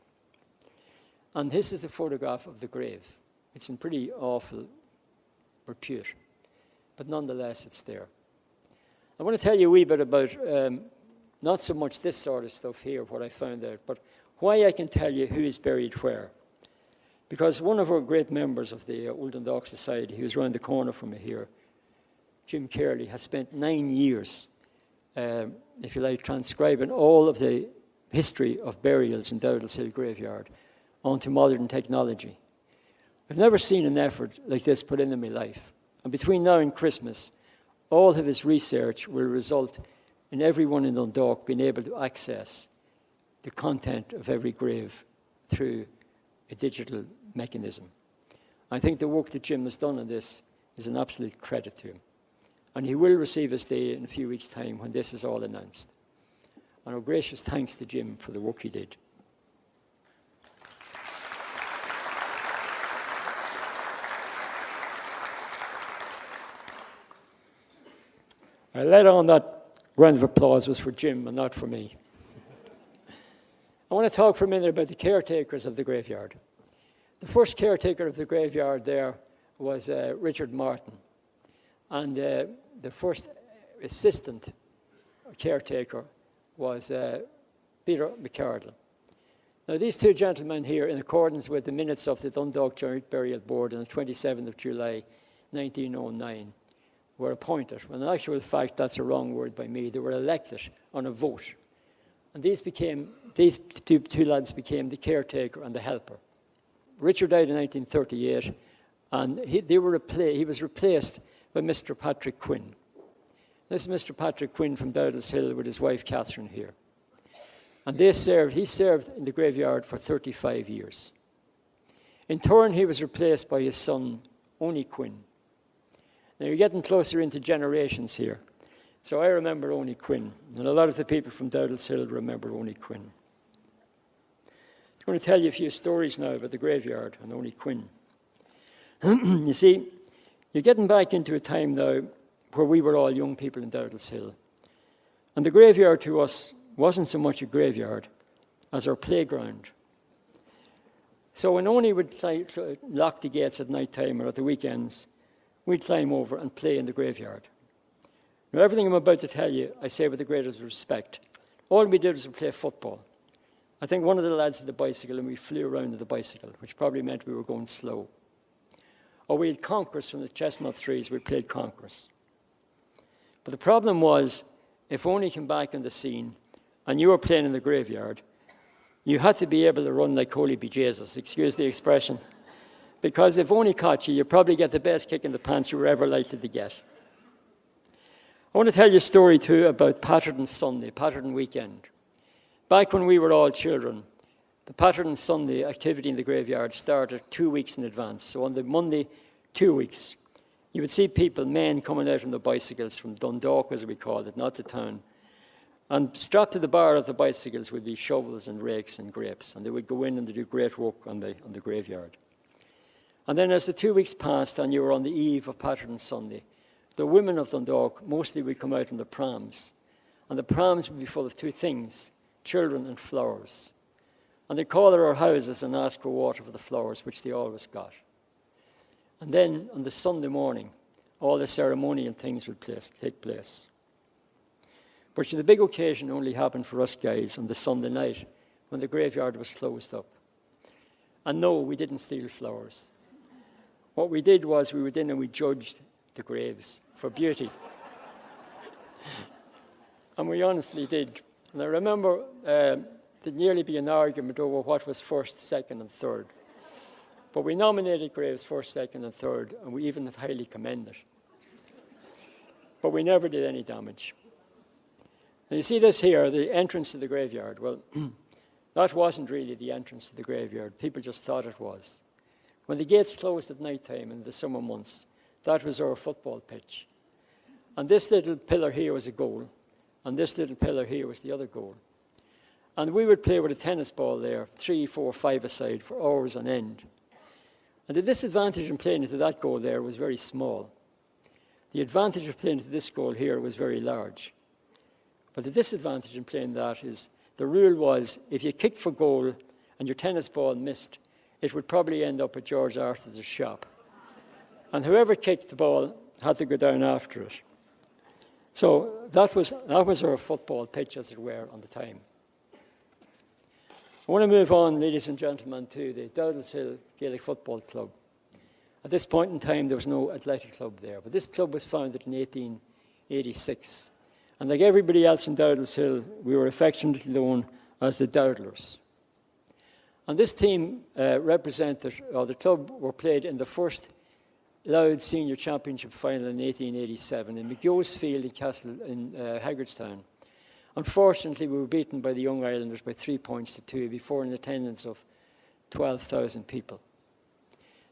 And this is a photograph of the grave. It's in pretty awful repute, but nonetheless it's there. I want to tell you a wee bit about not so much this sort of stuff here, what I found out, but why I can tell you who is buried where. Because one of our great members of the Old Dundalk Society, who is around the corner from me here, Jim Carley, has spent 9 years, if you like, transcribing all of the history of burials in Dowdallshill graveyard onto modern technology. I've never seen an effort like this put into my life. And between now and Christmas, all of his research will result in everyone in Dundalk being able to access the content of every grave through a digital mechanism. I think the work that Jim has done on this is an absolute credit to him. And he will receive his day in a few weeks' time when this is all announced. And our gracious thanks to Jim for the work he did. I let on that round of applause was for Jim and not for me. I want to talk for a minute about the caretakers of the graveyard. The first caretaker of the graveyard there was Richard Martin. And the first assistant caretaker was Peter McCardle. Now, these two gentlemen here, in accordance with the minutes of the Dundalk Joint Burial Board on the 27th of July, 1909, were appointed. When in actual fact, that's a wrong word by me. They were elected on a vote. And these two lads became the caretaker and the helper. Richard died in 1938, and he was replaced by Mr. Patrick Quinn. This is Mr. Patrick Quinn from Dowdallshill with his wife Catherine here. And he served in the graveyard for 35 years. In turn, he was replaced by his son, Oni Quinn. Now, you're getting closer into generations here. So I remember Oni Quinn, and a lot of the people from Dowdallshill remember Oni Quinn. I'm going to tell you a few stories now about the graveyard and Oni Quinn. You see, you're getting back into a time now where we were all young people in Dowdallshill. And the graveyard to us wasn't so much a graveyard as our playground. So when Oni would lock the gates at night time or at the weekends, we'd climb over and play in the graveyard. Now, everything I'm about to tell you, I say with the greatest respect. All we did was play football. I think one of the lads had the bicycle and we flew around with the bicycle, which probably meant we were going slow. Or we had conkers from the chestnut trees, we played conkers. But the problem was, if Oni came back on the scene and you were playing in the graveyard, you had to be able to run like Holy Be Jesus, excuse the expression. Because if Oni caught you, you'd probably get the best kick in the pants you were ever likely to get. I want to tell you a story too about Pattern Sunday, Pattern Weekend. Back when we were all children, the Pattern Sunday activity in the graveyard started 2 weeks in advance. So on the Monday, 2 weeks, you would see people, men coming out on the bicycles from Dundalk, as we called it, not the town. And strapped to the bar of the bicycles would be shovels and rakes and grapes. And they would go in and they do great work on the graveyard. And then as the 2 weeks passed and you were on the eve of Pattern Sunday, the women of Dundalk mostly would come out on the prams. And the prams would be full of two things, children and flowers. And they'd call at our houses and ask for water for the flowers, which they always got. And then on the Sunday morning, all the ceremonial things would take place. But the big occasion only happened for us guys on the Sunday night when the graveyard was closed up. And no, we didn't steal flowers. What we did was we went in and we judged the graves for beauty. And we honestly did. And I remember there'd nearly be an argument over what was first, second, and third. But we nominated graves first, second, and third, and we even highly commend it. But we never did any damage. And you see this here, the entrance to the graveyard. Well, that wasn't really the entrance to the graveyard. People just thought it was. When the gates closed at night time in the summer months, that was our football pitch. And this little pillar here was a goal, and this little pillar here was the other goal. And we would play with a tennis ball there, 3, 4, 5 aside for hours on end. And the disadvantage in playing into that goal there was very small. The advantage of playing into this goal here was very large. But the disadvantage in playing that is the rule was if you kicked for goal and your tennis ball missed, it would probably end up at George Arthur's shop. And whoever kicked the ball had to go down after it. So that was our football pitch, as it were, on the time. I want to move on, ladies and gentlemen, to the Dowdallshill Gaelic Football Club. At this point in time, there was no athletic club there, but this club was founded in 1886. And like everybody else in Dowdallshill, we were affectionately known as the Dowdallers. And this team the club were played in the first Louth Senior Championship final in 1887 in McGeo's Field in Haggardstown. Unfortunately, we were beaten by the Young Islanders by 3 points to 2 before an attendance of 12,000 people.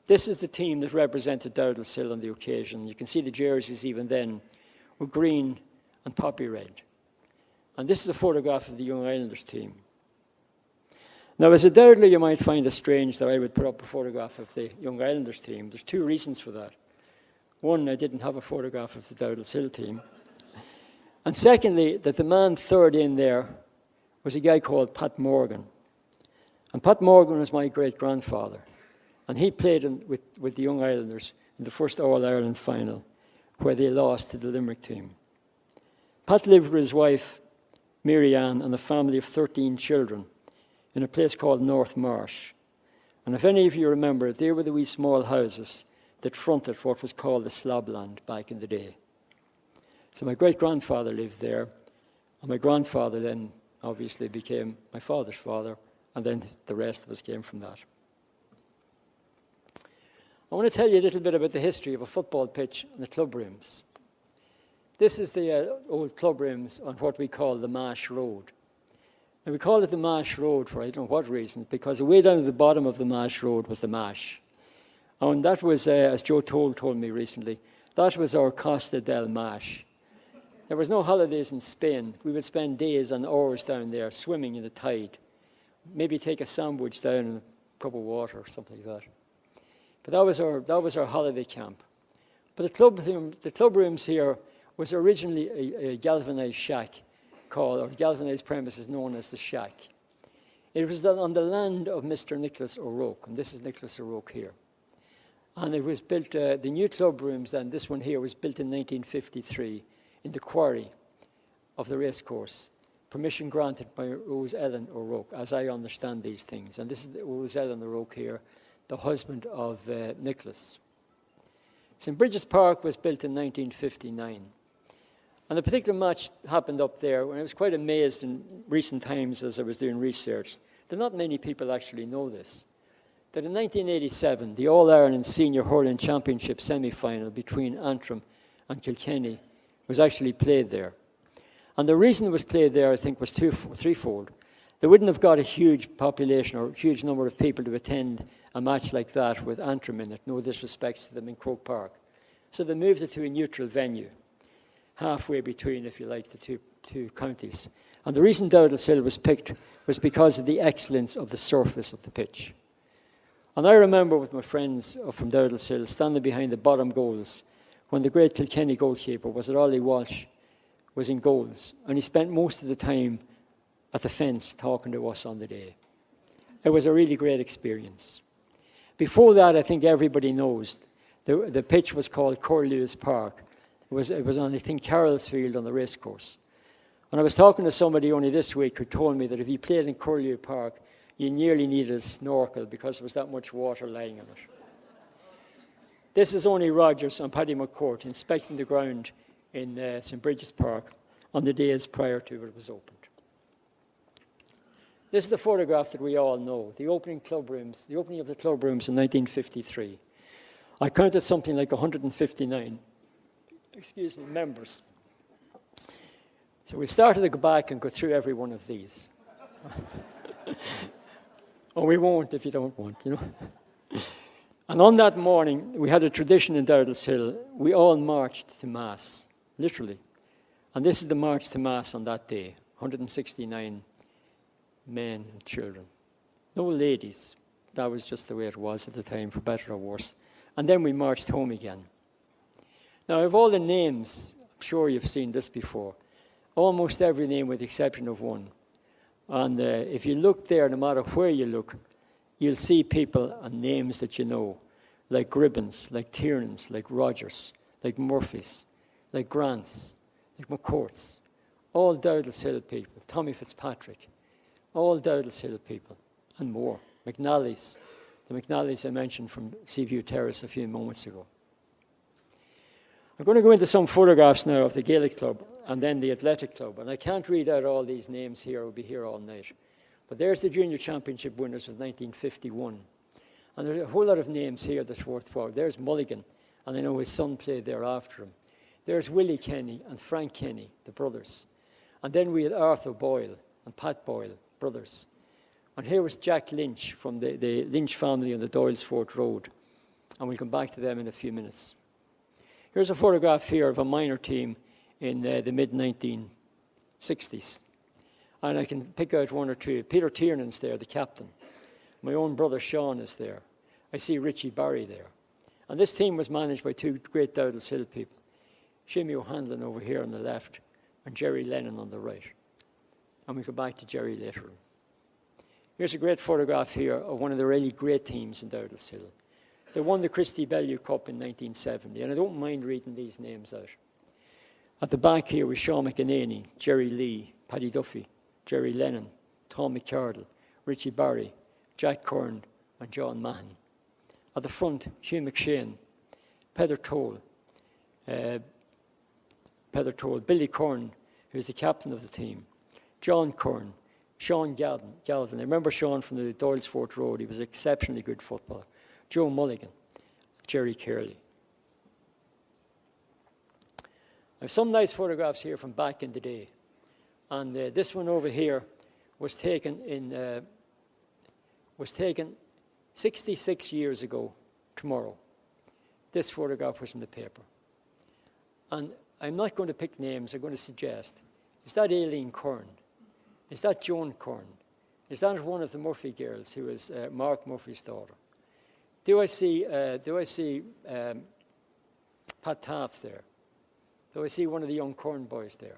This is the team that represented Dowdallshill on the occasion. You can see the jerseys even then were green and poppy red. And this is a photograph of the Young Islanders team. Now, as a Dowdaller, you might find it strange that I would put up a photograph of the Young Islanders team. There's 2 reasons for that. One, I didn't have a photograph of the Dowdallshill team. And secondly, that the man third in there was a guy called Pat Morgan. And Pat Morgan was my great-grandfather. And he played with the Young Islanders in the first All-Ireland final, where they lost to the Limerick team. Pat lived with his wife, Mary Ann, and a family of 13 children in a place called North Marsh. And if any of you remember, they were the wee small houses that fronted what was called the Slabland back in the day. So my great-grandfather lived there, and my grandfather then obviously became my father's father, and then the rest of us came from that. I want to tell you a little bit about the history of a football pitch and the club rooms. This is the old club rooms on what we call the Mash Road. And we call it the Mash Road for I don't know what reason, because way down at the bottom of the Mash Road was the Mash. And that was, as Joe told me recently, that was our Costa del Mash. There was no holidays in Spain. We would spend days and hours down there swimming in the tide. Maybe take a sandwich down and a cup of water or something like that. But that was our holiday camp. But the club rooms here was originally a galvanized shack or galvanized premises known as the Shack. It was on the land of Mr. Nicholas O'Rourke, and this is Nicholas O'Rourke here. And it was built, the new club rooms, and this one here was built in 1953 in the quarry of the racecourse. Permission granted by Rose Ellen O'Rourke, as I understand these things. And this is Rose Ellen O'Rourke here, the husband of Nicholas. St. Bridget's Park was built in 1959. And a particular match happened up there, and I was quite amazed in recent times as I was doing research that not many people actually know this. That in 1987, the All-Ireland Senior Hurling Championship semi-final between Antrim and Kilkenny was actually played there. And the reason it was played there, I think, was threefold. They wouldn't have got a huge population or a huge number of people to attend a match like that with Antrim in it, no disrespect to them in Croke Park. So they moved it to a neutral venue, halfway between, if you like, the two counties. And the reason Dowdallshill was picked was because of the excellence of the surface of the pitch. And I remember with my friends from Dowdallshill standing behind the bottom goals when the great Kilkenny goalkeeper, was it Ollie Walsh, was in goals. And he spent most of the time at the fence talking to us on the day. It was a really great experience. Before that, I think everybody knows, the pitch was called Corlews Park. It was on, I think, Carroll's Field on the racecourse. And I was talking to somebody only this week who told me that if you played in Corlews Park, you nearly needed a snorkel because there was that much water lying on it. This is only Rogers and Paddy McCourt inspecting the ground in St. Bridget's Park on the days prior to it was opened. This is the photograph that we all know, the opening of the club rooms in 1953. I counted something like 159 members. So we started to go back and go through every one of these. Or we won't if you don't want, And on that morning, we had a tradition in Dowdallshill. We all marched to Mass, literally. And this is the march to Mass on that day, 169 men and children. No ladies. That was just the way it was at the time, for better or worse. And then we marched home again. Now, of all the names, I'm sure you've seen this before, almost every name with the exception of one. And if you look there, no matter where you look, you'll see people and names that you know, like Gribbons, like Tiernans, like Rogers, like Murphys, like Grants, like McCourts, all Dowdallshill people, Tommy Fitzpatrick, all Dowdallshill people, and more. McNally's, the McNally's I mentioned from Seaview Terrace a few moments ago. I'm going to go into some photographs now of the Gaelic Club and then the Athletic Club, and I can't read out all these names here, I'll be here all night. But there's the Junior Championship winners of 1951. And there's a whole lot of names here that's worthwhile. There's Mulligan, and I know his son played there after him. There's Willie Kenny and Frank Kenny, the brothers. And then we had Arthur Boyle and Pat Boyle, brothers. And here was Jack Lynch from the Lynch family on the Doylesfort Road. And we'll come back to them in a few minutes. Here's a photograph here of a minor team in the mid-1960s. And I can pick out one or two. Peter Tiernan's there, the captain. My own brother Sean is there. I see Richie Barry there. And this team was managed by two great Dowdallshill people. Jimmy O'Hanlon over here on the left and Jerry Lennon on the right. And we'll go back to Jerry later on. Here's a great photograph here of one of the really great teams in Dowdallshill. They won the Christy Bellew Cup in 1970, and I don't mind reading these names out. At the back here was Sean McEnany, Jerry Lee, Paddy Duffy, Jerry Lennon, Tom McCardle, Richie Barry, Jack Curran, and John Mahon. At the front, Hugh McShane, Peter Toll, Billy Curran, who's the captain of the team, John Curran, Sean Galvin. I remember Sean from the Doylesfort Road. He was an exceptionally good footballer. Joe Mulligan, Jerry Carley. I have some nice photographs here from back in the day. And this one over here was taken 66 years ago tomorrow. This photograph was in the paper. And I'm not going to pick names, I'm going to suggest. Is that Aileen Curran? Is that Joan Curran? Is that one of the Murphy girls who is Mark Murphy's daughter? Do I see Pat Taft there? Do I see one of the young Curran boys there?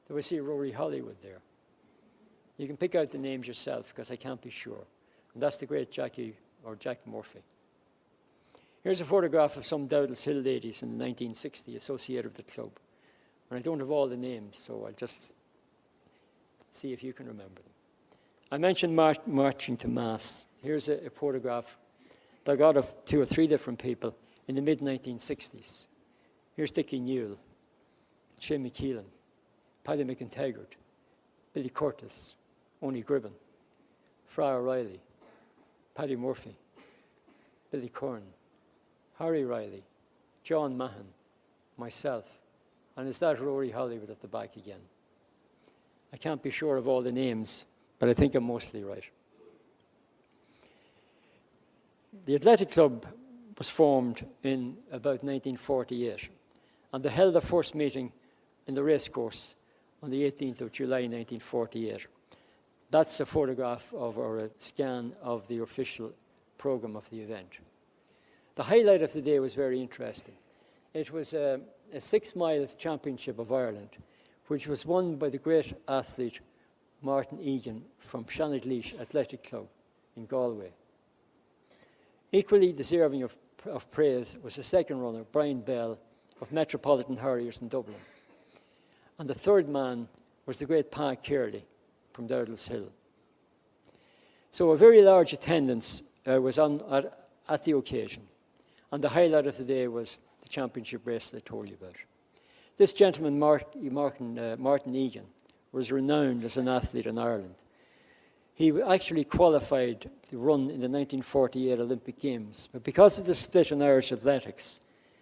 Do I see Rory Hollywood there? You can pick out the names yourself because I can't be sure. And that's the great Jack Murphy. Here's a photograph of some Dowdallshill ladies in 1960 associated with the club. And I don't have all the names, so I'll just see if you can remember them. I mentioned marching to Mass. Here's a photograph that I got of 2 or 3 different people in the mid-1960s. Here's Dickie Newell, Shane McKeelan, Paddy McIntyre, Billy Curtis, Oney Gribben, Friar Riley, Paddy Murphy, Billy Curran, Harry Riley, John Mahon, myself, and is that Rory Hollywood at the back again? I can't be sure of all the names, but I think I'm mostly right. The Athletic Club was formed in about 1948, and they held their first meeting in the racecourse on the 18th of July 1948. That's a photograph of, or a scan of the official program of the event. The highlight of the day was very interesting. It was a 6 miles championship of Ireland, which was won by the great athlete Martin Egan from Shanagleash Athletic Club in Galway. Equally deserving of praise was the second runner, Brian Bell, of Metropolitan Harriers in Dublin. And the third man was the great Pa Kearley from Dowdallshill. So a very large attendance was at the occasion. And the highlight of the day was the championship race that I told you about. This gentleman, Martin Egan, was renowned as an athlete in Ireland. He actually qualified to run in the 1948 Olympic Games, but because of the split in Irish athletics,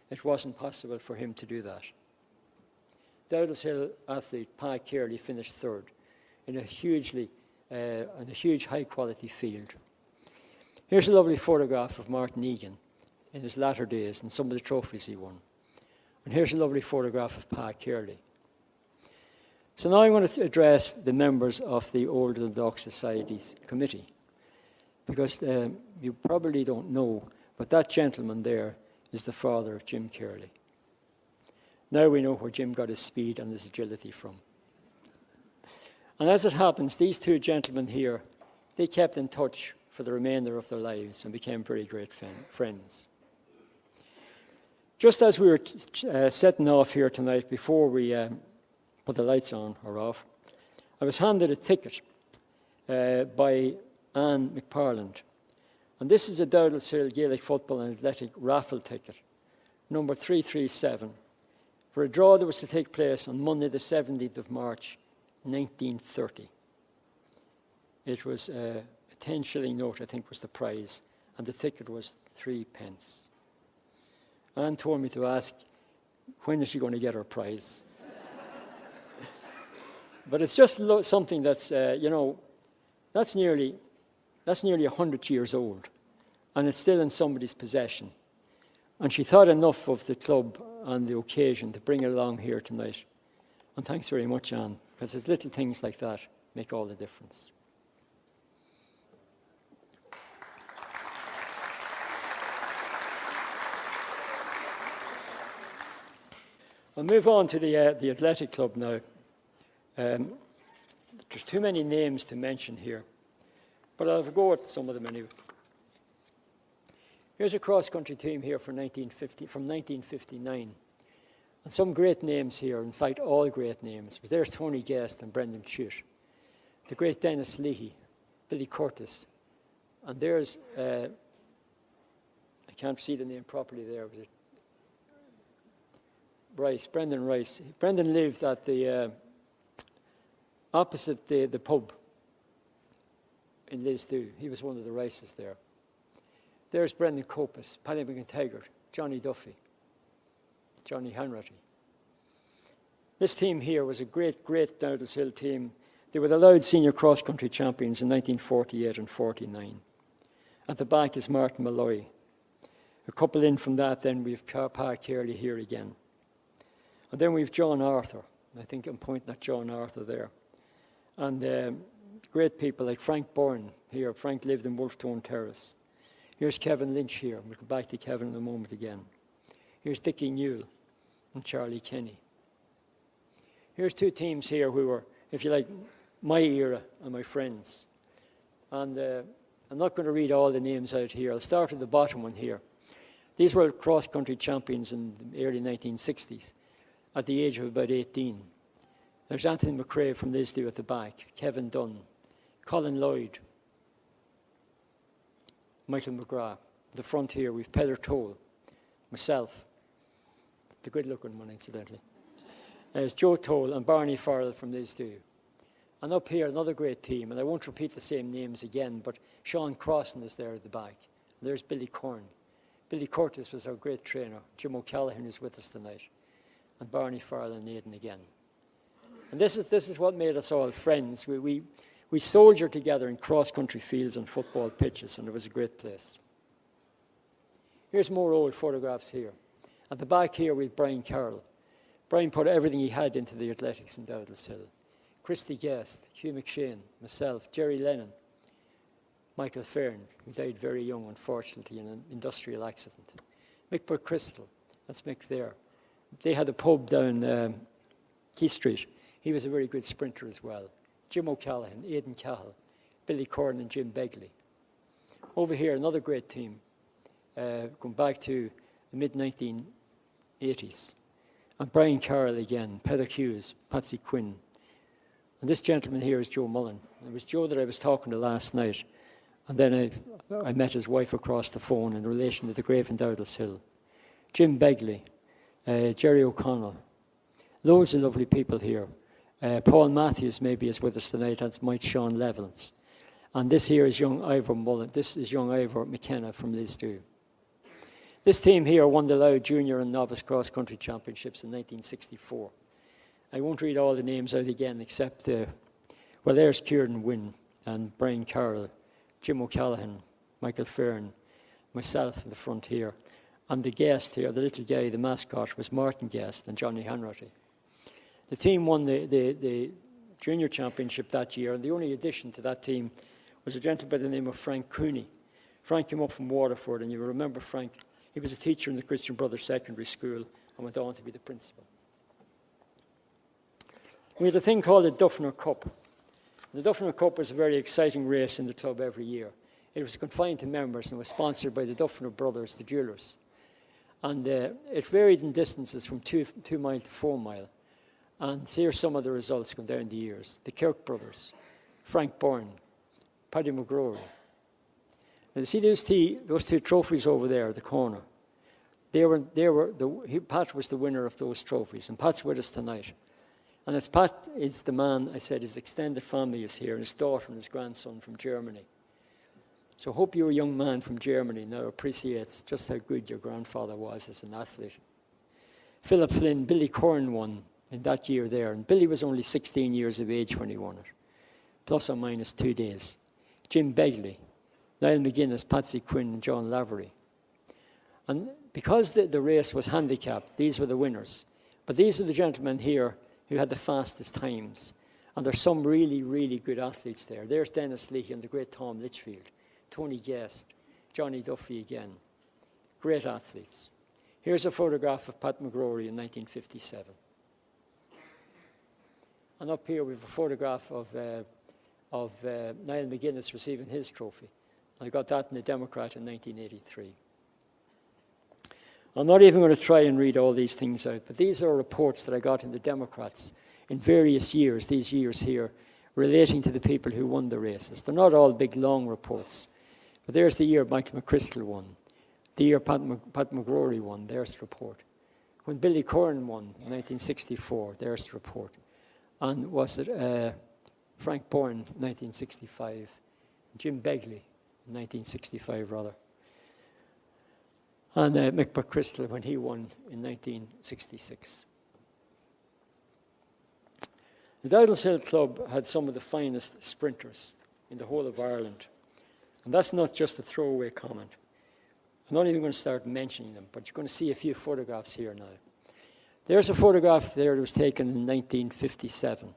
it wasn't possible for him to do that. Dowdallshill athlete Pa Kearley finished third in a huge high-quality field. Here's a lovely photograph of Martin Egan in his latter days and some of the trophies he won. And here's a lovely photograph of Pa Kearley. So now I want to address the members of the Old Dundalk Society's committee, because you probably don't know, but that gentleman there is the father of Jim Kearley. Now we know where Jim got his speed and his agility from. And as it happens, these two gentlemen here, they kept in touch for the remainder of their lives and became very great friends. Just as we were setting off here tonight, before we put the lights on or off, I was handed a ticket by Anne McParland. And this is a Dowdallshill Gaelic Football and Athletic raffle ticket, number 337, for a draw that was to take place on Monday the 17th of March, 1930. It was a 10-shilling note, I think, was the prize, and the ticket was 3 pence. Anne told me to ask, when is she going to get her prize? But it's just something that's, that's nearly 100 years old, and it's still in somebody's possession. And she thought enough of the club on the occasion to bring it along here tonight. And thanks very much, Anne, because it's little things like that make all the difference. I'll move on to the athletic club now. There's too many names to mention here, but I'll go with some of them anyway. Here's a cross-country team here from 1959. And some great names here, in fact, all great names. But there's Tony Guest and Brendan Chute, the great Dennis Leahy, Billy Curtis. And there's, I can't see the name properly there, was it Rice, Brendan Rice. Brendan lived at the opposite the pub in Lisdoo. He was one of the Rices there. There's Brendan Copus, Paddy McIntyre, Johnny Duffy, Johnny Hanratty. This team here was a great Dowdallshill team. They were the Louth senior cross-country champions in 1948 and 49. At the back is Martin Malloy. A couple in from that, then we've Pa Kearley here again. And then we've John Arthur. I think I'm pointing at John Arthur there. And great people like Frank Byrne here. Frank lived in Wolfstone Terrace. Here's Kevin Lynch here. We'll come back to Kevin in a moment again. Here's Dickie Newell and Charlie Kenny. Here's two teams here who were, if you like, my era and my friends. And I'm not going to read all the names out here. I'll start at the bottom one here. These were cross-country champions in the early 1960s at the age of about 18. There's Anthony McRae from Lisdoo at the back, Kevin Dunn, Colin Lloyd, Michael McGrath. The front here, we've Peter Toll, myself, the good-looking one, incidentally. There's Joe Toll and Barney Farrell from Lisdoo. And up here, another great team, and I won't repeat the same names again, but Sean Crossan is there at the back. And there's Billy Corn. Billy Curtis was our great trainer. Jim O'Callaghan is with us tonight. And Barney Farrell and Aidan again. And this is what made us all friends. We soldiered together in cross-country fields and football pitches, and it was a great place. Here's more old photographs here. At the back here, we have Brian Carroll. Brian put everything he had into the athletics in Dowdallshill. Christy Guest, Hugh McShane, myself, Jerry Lennon, Michael Fearn, who died very young, unfortunately, in an industrial accident. Mick Burcrystal, that's Mick there. They had a pub down Key Street. He was a very good sprinter as well. Jim O'Callaghan, Aidan Cahill, Billy Corn and Jim Begley. Over here, another great team, going back to the mid-1980s. And Brian Carroll again, Peter Hughes, Patsy Quinn. And this gentleman here is Joe Mullen. It was Joe that I was talking to last night. And then I met his wife across the phone in relation to the grave in Dowdallshill. Jim Begley, Jerry O'Connell. Loads of lovely people here. Paul Matthews maybe is with us tonight, and Mike Sean Levels. And this here is young Ivor Mullen. This is young Ivor McKenna from Lisdoo. This team here won the Louth Junior and Novice Cross Country Championships in 1964. I won't read all the names out again except, well, there's Kieran Wynne and Brian Carroll, Jim O'Callaghan, Michael Fearn, myself in the front here. And the guest here, the little guy, the mascot, was Martin Guest and Johnny Hanratty. The team won the junior championship that year, and the only addition to that team was a gentleman by the name of Frank Cooney. Frank came up from Waterford, and you remember Frank. He was a teacher in the Christian Brothers Secondary School and went on to be the principal. We had a thing called the Duffner Cup. The Duffner Cup was a very exciting race in the club every year. It was confined to members and was sponsored by the Duffner brothers, the jewellers. And it varied in distances from 2 mile to 4 mile. And here are some of the results going down the years. The Kirk brothers, Frank Byrne, Paddy McGrory. Now, you see those two trophies over there at the corner? Pat was the winner of those trophies, and Pat's with us tonight. And as Pat is the man, I said, his extended family is here, his daughter and his grandson from Germany. So I hope your young man from Germany now appreciates just how good your grandfather was as an athlete. Philip Flynn, Billy Curran won in that year there, and Billy was only 16 years of age when he won it, plus or minus 2 days. Jim Begley, Niall McGuinness, Patsy Quinn, and John Lavery. And because the race was handicapped, these were the winners. But these were the gentlemen here who had the fastest times. And there's some really, really good athletes there. There's Dennis Leahy and the great Tom Litchfield, Tony Guest, Johnny Duffy again. Great athletes. Here's a photograph of Pat McGrory in 1957. And up here we have a photograph of Niall McGuinness receiving his trophy. I got that in the Democrat in 1983. I'm not even going to try and read all these things out, but these are reports that I got in the Democrats in various years, these years here, relating to the people who won the races. They're not all big, long reports. But there's the year Michael McChrystal won. The year Pat McGrory won, there's the report. When Billy Curran won in 1964, there's the report. And was it Frank Byrne, 1965, Jim Begley, 1965 rather. And Mick McChrystal when he won in 1966. The Dowdallshill Club had some of the finest sprinters in the whole of Ireland. And that's not just a throwaway comment. I'm not even going to start mentioning them, but you're going to see a few photographs here now. There's a photograph there that was taken in 1957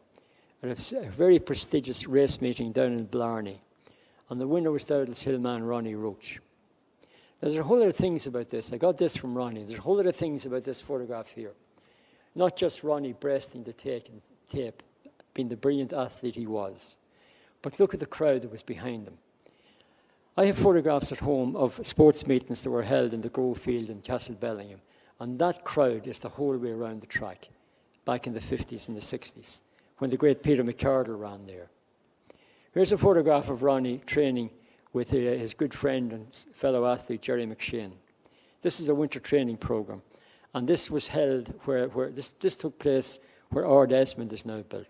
at a very prestigious race meeting down in Blarney. And the winner was Dowdallshill man Ronnie Roach. There's a whole lot of things about this. I got this from Ronnie. There's a whole lot of things about this photograph here. Not just Ronnie breasting the tape, being the brilliant athlete he was, but look at the crowd that was behind him. I have photographs at home of sports meetings that were held in the Grove Field in Castle Bellingham, and that crowd is the whole way around the track, back in the 50s and the 60s, when the great Peter McCardle ran there. Here's a photograph of Ronnie training with his good friend and fellow athlete, Jerry McShane. This is a winter training program, and this was held where this took place where Ard Esmond is now built.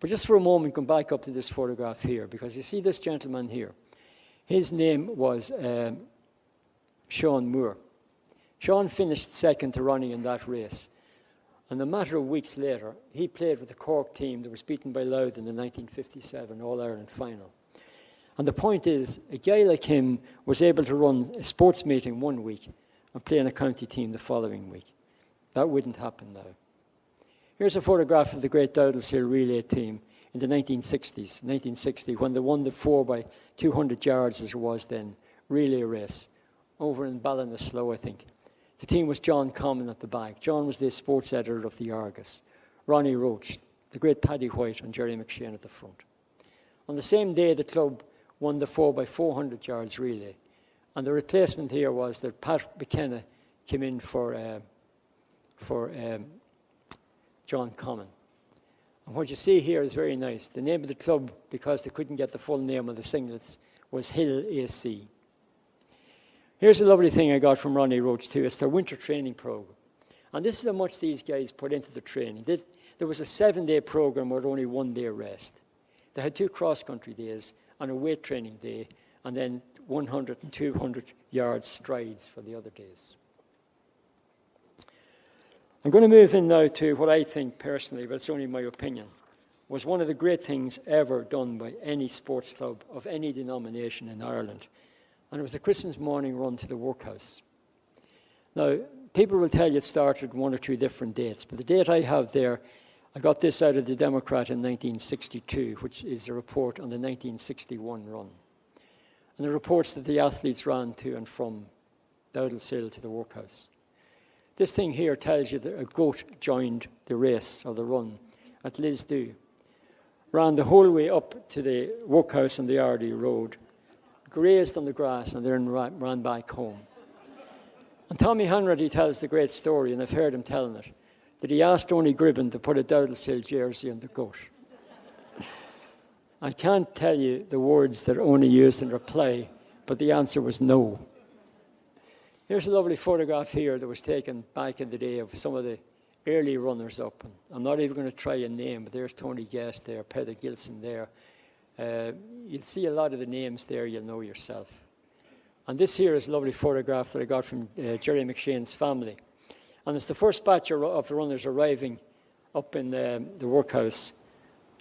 But just for a moment, come back up to this photograph here, because you see this gentleman here. His name was Sean Moore. Sean finished second to Ronnie in that race. And a matter of weeks later, he played with the Cork team that was beaten by Louth in the 1957 All-Ireland final. And the point is, a guy like him was able to run a sports meeting one week and play in a county team the following week. That wouldn't happen now. Here's a photograph of the great Dowdallshill relay team in the 1960, when they won the 4 by 200 yards, as it was then, relay race over in Ballinasloe, I think. The team was John Common at the back. John was the sports editor of the Argus. Ronnie Roach, the great Paddy White, and Jerry McShane at the front. On the same day, the club won the 4 by 400 yards relay. And the replacement here was that Pat McKenna came in for John Common. And what you see here is very nice. The name of the club, because they couldn't get the full name of the singlets, was Hill AC. Here's a lovely thing I got from Ronnie Roach too. It's their winter training program. And this is how much these guys put into the training. There was a 7-day program with only 1 day rest. They had 2 cross-country days and a weight training day, and then 100 and 200 yard strides for the other days. I'm going to move in now to what I think personally, but it's only my opinion, was one of the great things ever done by any sports club of any denomination in Ireland. And it was the Christmas morning run to the workhouse. Now, people will tell you it started one or two different dates, but the date I have there, I got this out of the Democrat in 1962, which is a report on the 1961 run. And it reports that the athletes ran to and from Dowdallshill to the workhouse. This thing here tells you that a goat joined the race or the run at Lisdhu, ran the whole way up to the workhouse on the Ardee Road, grazed on the grass, and then ran back home. And Tommy Hanratty tells the great story, and I've heard him telling it, that he asked Tony Gribben to put a Dowdallshill jersey on the goat. I can't tell you the words that Oni used in reply, but the answer was no. Here's a lovely photograph here that was taken back in the day of some of the early runners up. And I'm not even going to try a name, but there's Tony Guest there, Peter Gilson there. You'll see a lot of the names there you'll know yourself. And this here is a lovely photograph that I got from Jerry McShane's family. And it's the first batch of the runners arriving up in the workhouse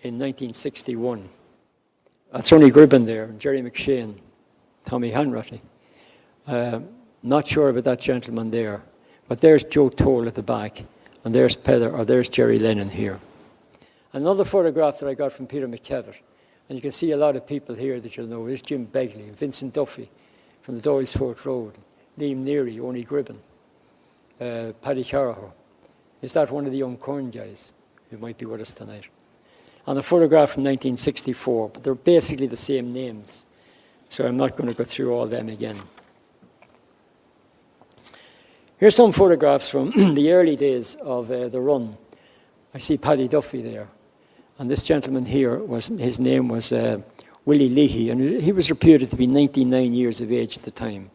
in 1961. That's Tony Gribben there, and Jerry McShane, Tommy Hanratty. Not sure about that gentleman there, but there's Joe Toll at the back, and there's there's Jerry Lennon here. Another photograph that I got from Peter McKevitt, and you can see a lot of people here that you'll know. There's Jim Begley, Vincent Duffy from the Doylesfort Road, Liam Neary, Oni Gribben, Paddy Carraher. Is that one of the young Corn guys who might be with us tonight? And a photograph from 1964, but they're basically the same names, so I'm not going to go through all them again. Here's some photographs from the early days of the run. I see Paddy Duffy there. And this gentleman here, his name was Willie Leahy, and he was reputed to be 99 years of age at the time.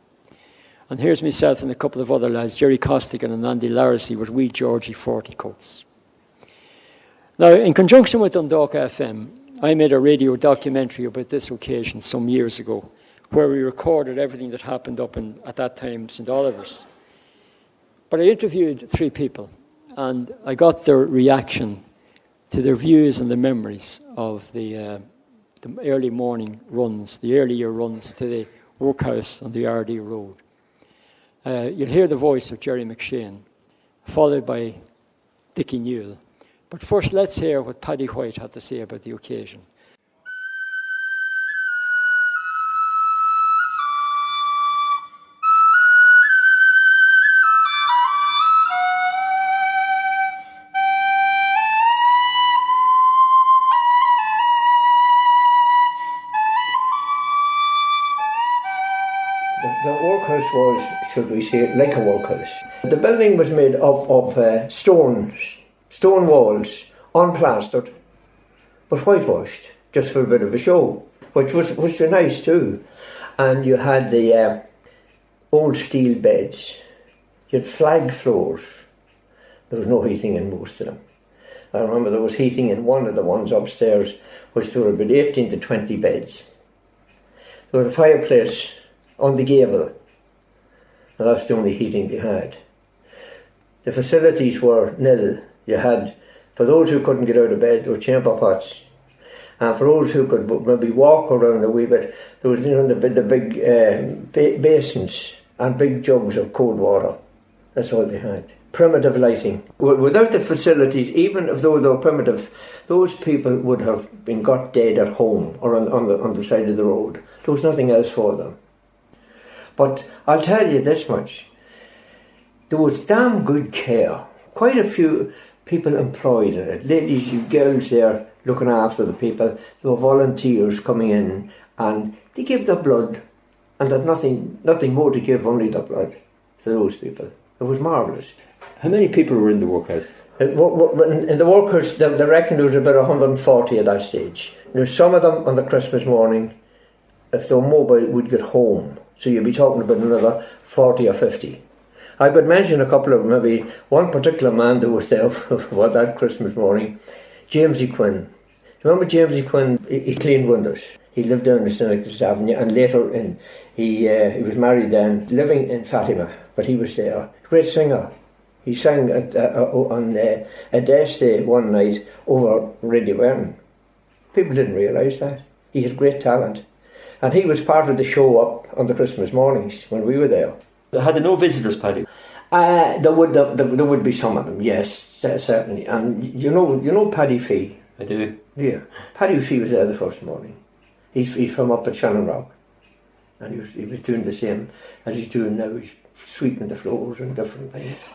And here's myself and a couple of other lads, Jerry Costigan and Andy Larrissy, with wee Georgie 40 coats. Now, in conjunction with Dundalk FM, I made a radio documentary about this occasion some years ago, where we recorded everything that happened up in, at that time, St. Oliver's. But I interviewed 3 people, and I got their reaction to their views and the memories of the early morning runs, the earlier runs to the workhouse on the Ardee Road. You'll hear the voice of Jerry McShane, followed by Dickie Newell. But first, let's hear what Paddy White had to say about the occasion. The workhouse was, should we say, like a workhouse. The building was made up of stone walls, unplastered, but whitewashed, just for a bit of a show, which was nice too. And you had the old steel beds, you had flagged floors. There was no heating in most of them. I remember there was heating in one of the ones upstairs, which there were about 18 to 20 beds. There was a fireplace on the gable, and that's the only heating they had. The facilities were nil. You had, for those who couldn't get out of bed, there were chamber pots, and for those who could maybe walk around a wee bit, there was the big basins and big jugs of cold water. That's all they had. Primitive lighting. Without the facilities, even if though they were primitive, those people would have been got dead at home or on the side of the road. There was nothing else for them. But I'll tell you this much, there was damn good care. Quite a few people employed in it. Ladies, you girls there looking after the people. There were volunteers coming in, and they gave their blood, and had nothing more to give, only their blood to those people. It was marvellous. How many people were in the workhouse? In the workhouse, they reckon there was about 140 at that stage. Now, some of them on the Christmas morning, if they were mobile, would get home. So you'd be talking about another 40 or 50. I could mention a couple of, maybe one particular man that was there for that Christmas morning, Jamesy Quinn. Remember Jamesy Quinn? He cleaned windows. He lived down in St. Nicholas Avenue, and later he was married then, living in Fatima, but he was there. Great singer. He sang on a dance day one night over Radio Vernon. People didn't realise that. He had great talent. And he was part of the show up on the Christmas mornings when we were there. They had no visitors, Paddy. There would be some of them, yes, certainly. And you know Paddy Fee? I do. Yeah. Paddy Fee was there the first morning. He's from up at Shannon Rock. And he was doing the same as he's doing now. He's sweeping the floors and different things.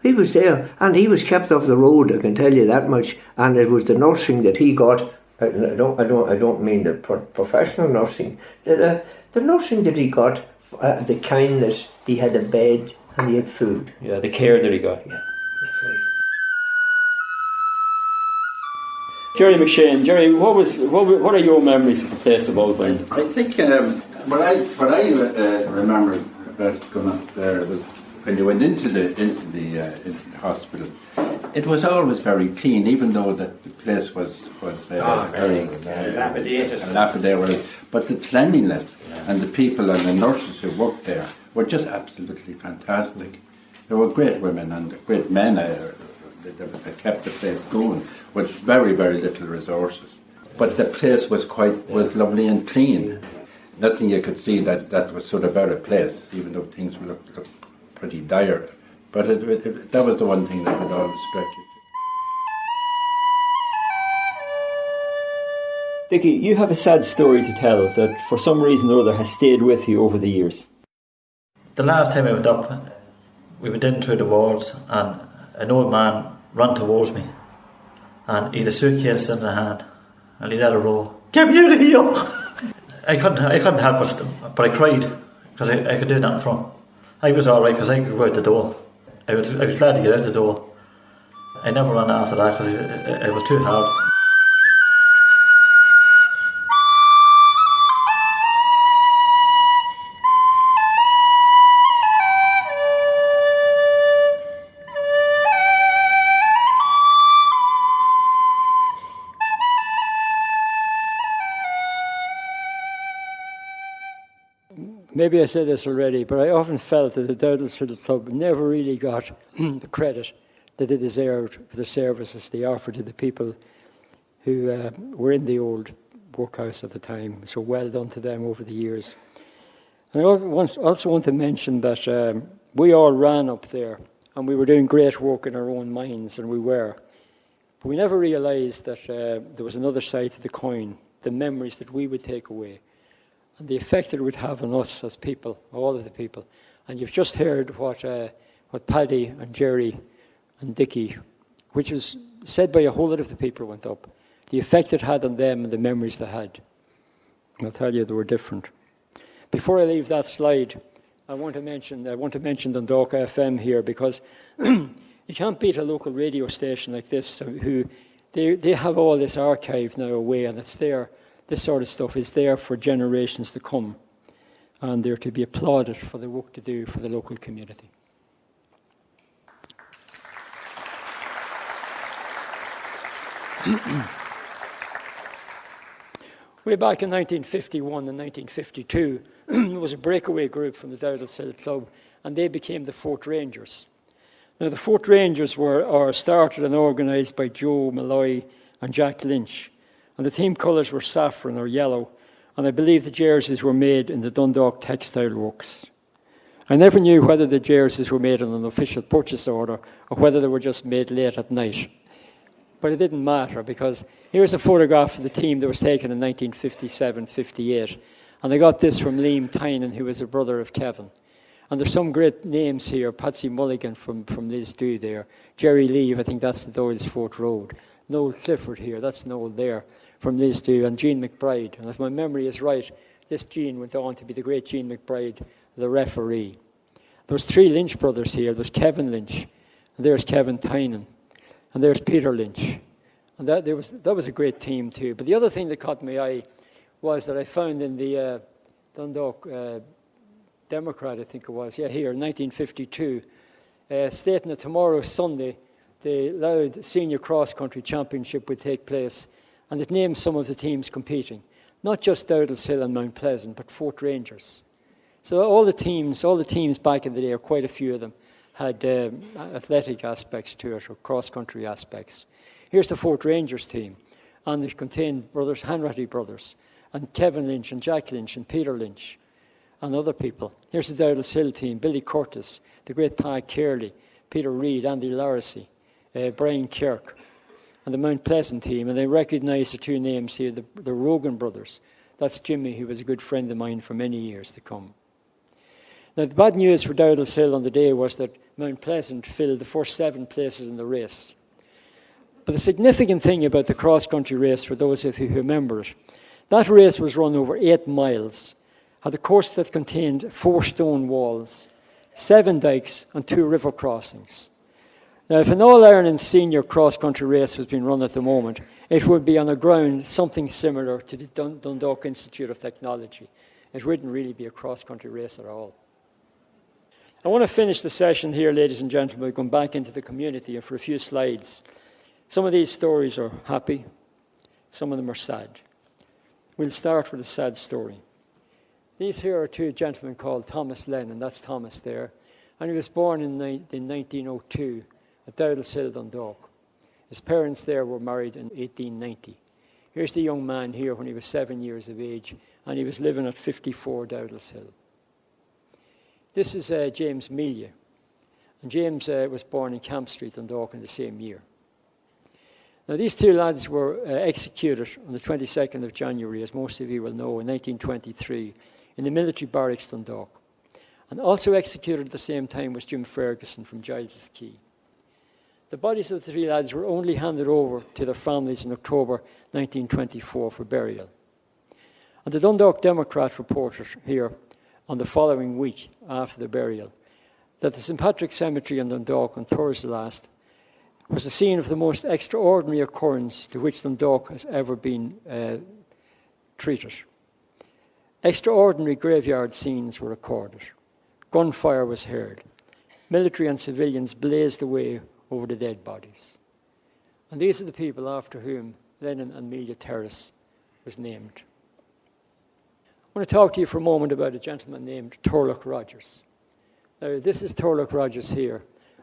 He was there, and he was kept off the road, I can tell you that much. And it was the nursing that he got. I don't mean the professional nursing. The nursing that he got, the kindness. He had a bed and he had food. Yeah, the care that he got. Yeah, that's right. Jerry McShane, Jerry, what are your memories of the place of Oldvine? I think what I remember about going up there was when you went into the hospital. It was always very clean, even though that the place was very dilapidated. But the cleanliness and the people and the nurses who worked there were just absolutely fantastic. There were great women and great men that kept the place going with very, very little resources. But the place was lovely and clean. Nothing you could see that was sort of out of place, even though things looked pretty dire. But that was the one thing that would always strike you. Dickie, you have a sad story to tell that for some reason or other has stayed with you over the years. The last time I went up, we went in through the walls and an old man ran towards me and he had a suitcase in the hand and he let it roll. Get me out of here! I couldn't help but I cried because I could do nothing from. I was alright because I could go out the door. I was glad to get out the door. I never ran after that because it was too hard. Maybe I said this already, but I often felt that the Dowdallshill Club never really got the credit that they deserved for the services they offered to the people who were in the old workhouse at the time. So well done to them over the years. And I also want to mention that we all ran up there and we were doing great work in our own minds, and we were. But we never realised that there was another side to the coin, the memories that we would take away, and the effect that it would have on us as people, all of the people. And you've just heard what Paddy and Jerry and Dickie, which was said by a whole lot of the people who went up, the effect it had on them and the memories they had. And I'll tell you, they were different. Before I leave that slide, I want to mention Dundalk FM here, because you can't beat a local radio station like this, who they have all this archive now away, and it's there. This sort of stuff is there for generations to come, and they're to be applauded for the work to do for the local community. Way back in 1951 and 1952, there was a breakaway group from the Dowdallshill Club, and they became the Fort Rangers. Now, the Fort Rangers were started and organised by Joe Malloy and Jack Lynch. And the team colours were saffron or yellow, and I believe the jerseys were made in the Dundalk Textile Works. I never knew whether the jerseys were made on an official purchase order or whether they were just made late at night. But it didn't matter, because here's a photograph of the team that was taken in 1957-58, and I got this from Liam Tynan, who was a brother of Kevin. And there's some great names here: Patsy Mulligan from Lisdoo there, Jerry Lee, I think that's the Doylesfort Road, Noel Clifford here, that's Noel there, from Lisdoo, and Jean McBride. And if my memory is right, this Jean went on to be the great Jean McBride, the referee. There was three Lynch brothers here. There was Kevin Lynch, and there's Kevin Tynan, and there's Peter Lynch. And that was a great team too. But the other thing that caught my eye was that I found in the Dundalk Democrat, I think it was, here, 1952, stating that tomorrow, Sunday, the Louth Senior Cross Country Championship would take place, and it named some of the teams competing. Not just Dowdallshill and Mount Pleasant, but Fort Rangers. So all the teams back in the day, or quite a few of them, had athletic aspects to it, or cross-country aspects. Here's the Fort Rangers team, and it contained brothers, Hanratty brothers, and Kevin Lynch and Jack Lynch and Peter Lynch and other people. Here's the Dowdallshill team, Billy Curtis, the great Pat Carley, Peter Reid, Andy Laracy, Brian Kirk, and the Mount Pleasant team. And they recognise the two names here, the Rogan brothers. That's Jimmy, who was a good friend of mine for many years to come. Now, the bad news for Dowdallshill on the day was that Mount Pleasant filled the first 7 places in the race. But the significant thing about the cross-country race, for those of you who remember it, that race was run over 8 miles, had a course that contained 4 stone walls, 7 dikes and 2 river crossings. Now, if an All-Ireland senior cross-country race was being run at the moment, it would be on a ground something similar to the Dundalk Institute of Technology. It wouldn't really be a cross-country race at all. I want to finish the session here, ladies and gentlemen, by going back into the community and for a few slides. Some of these stories are happy, some of them are sad. We'll start with a sad story. These here are 2 gentlemen called Thomas Lennon, that's Thomas there, and he was born in 1902 at Dowdallshill, Dundalk. His parents there were married in 1890. Here's the young man here when he was 7 years of age, and he was living at 54 Dowdallshill. This is James Melia, and James was born in Camp Street, Dundalk, in the same year. Now, these 2 lads were executed on the 22nd of January, as most of you will know, in 1923, in the military barracks, Dundalk. And also executed at the same time was Jim Ferguson from Giles's Quay. The bodies of the 3 lads were only handed over to their families in October 1924 for burial. And the Dundalk Democrat reported here on the following week after the burial that the St. Patrick's Cemetery in Dundalk on Thursday last was the scene of the most extraordinary occurrence to which Dundalk has ever been treated. Extraordinary graveyard scenes were recorded. Gunfire was heard. Military and civilians blazed away over the dead bodies. And these are the people after whom Lennon and Melia Terrace was named. I want to talk to you for a moment about a gentleman named Turlough Rogers. Now, this is Turlough Rogers here.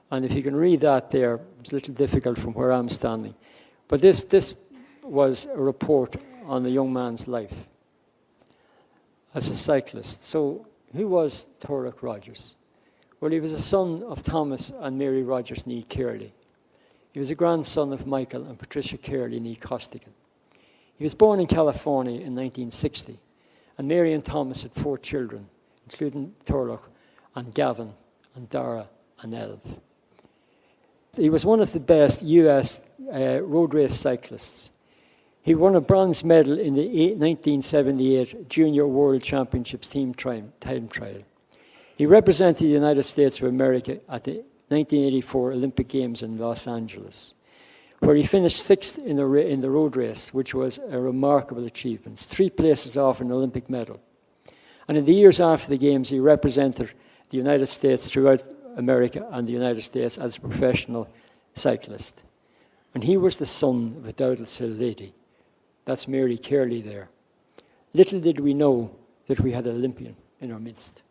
And if you can read that there, it's a little difficult from where I'm standing. But this was a report on the young man's life as a cyclist. So who was Turlough Rogers? Well, he was a son of Thomas and Mary Rogers nee Kearley. He was a grandson of Michael and Patricia Kearley nee Costigan. He was born in California in 1960. And Mary and Thomas had 4 children, including Turlough and Gavin and Dara and Elv. He was one of the best US road race cyclists. He won a bronze medal in the 1978 Junior World Championships time trial. He represented the United States of America at the 1984 Olympic Games in Los Angeles, where he finished 6th in the road race, which was a remarkable achievement, 3 places off an Olympic medal. And in the years after the Games, he represented the United States throughout America and the United States as a professional cyclist. And he was the son of a Dowdallshill lady. That's Mary Kearley there. Little did we know that we had an Olympian in our midst.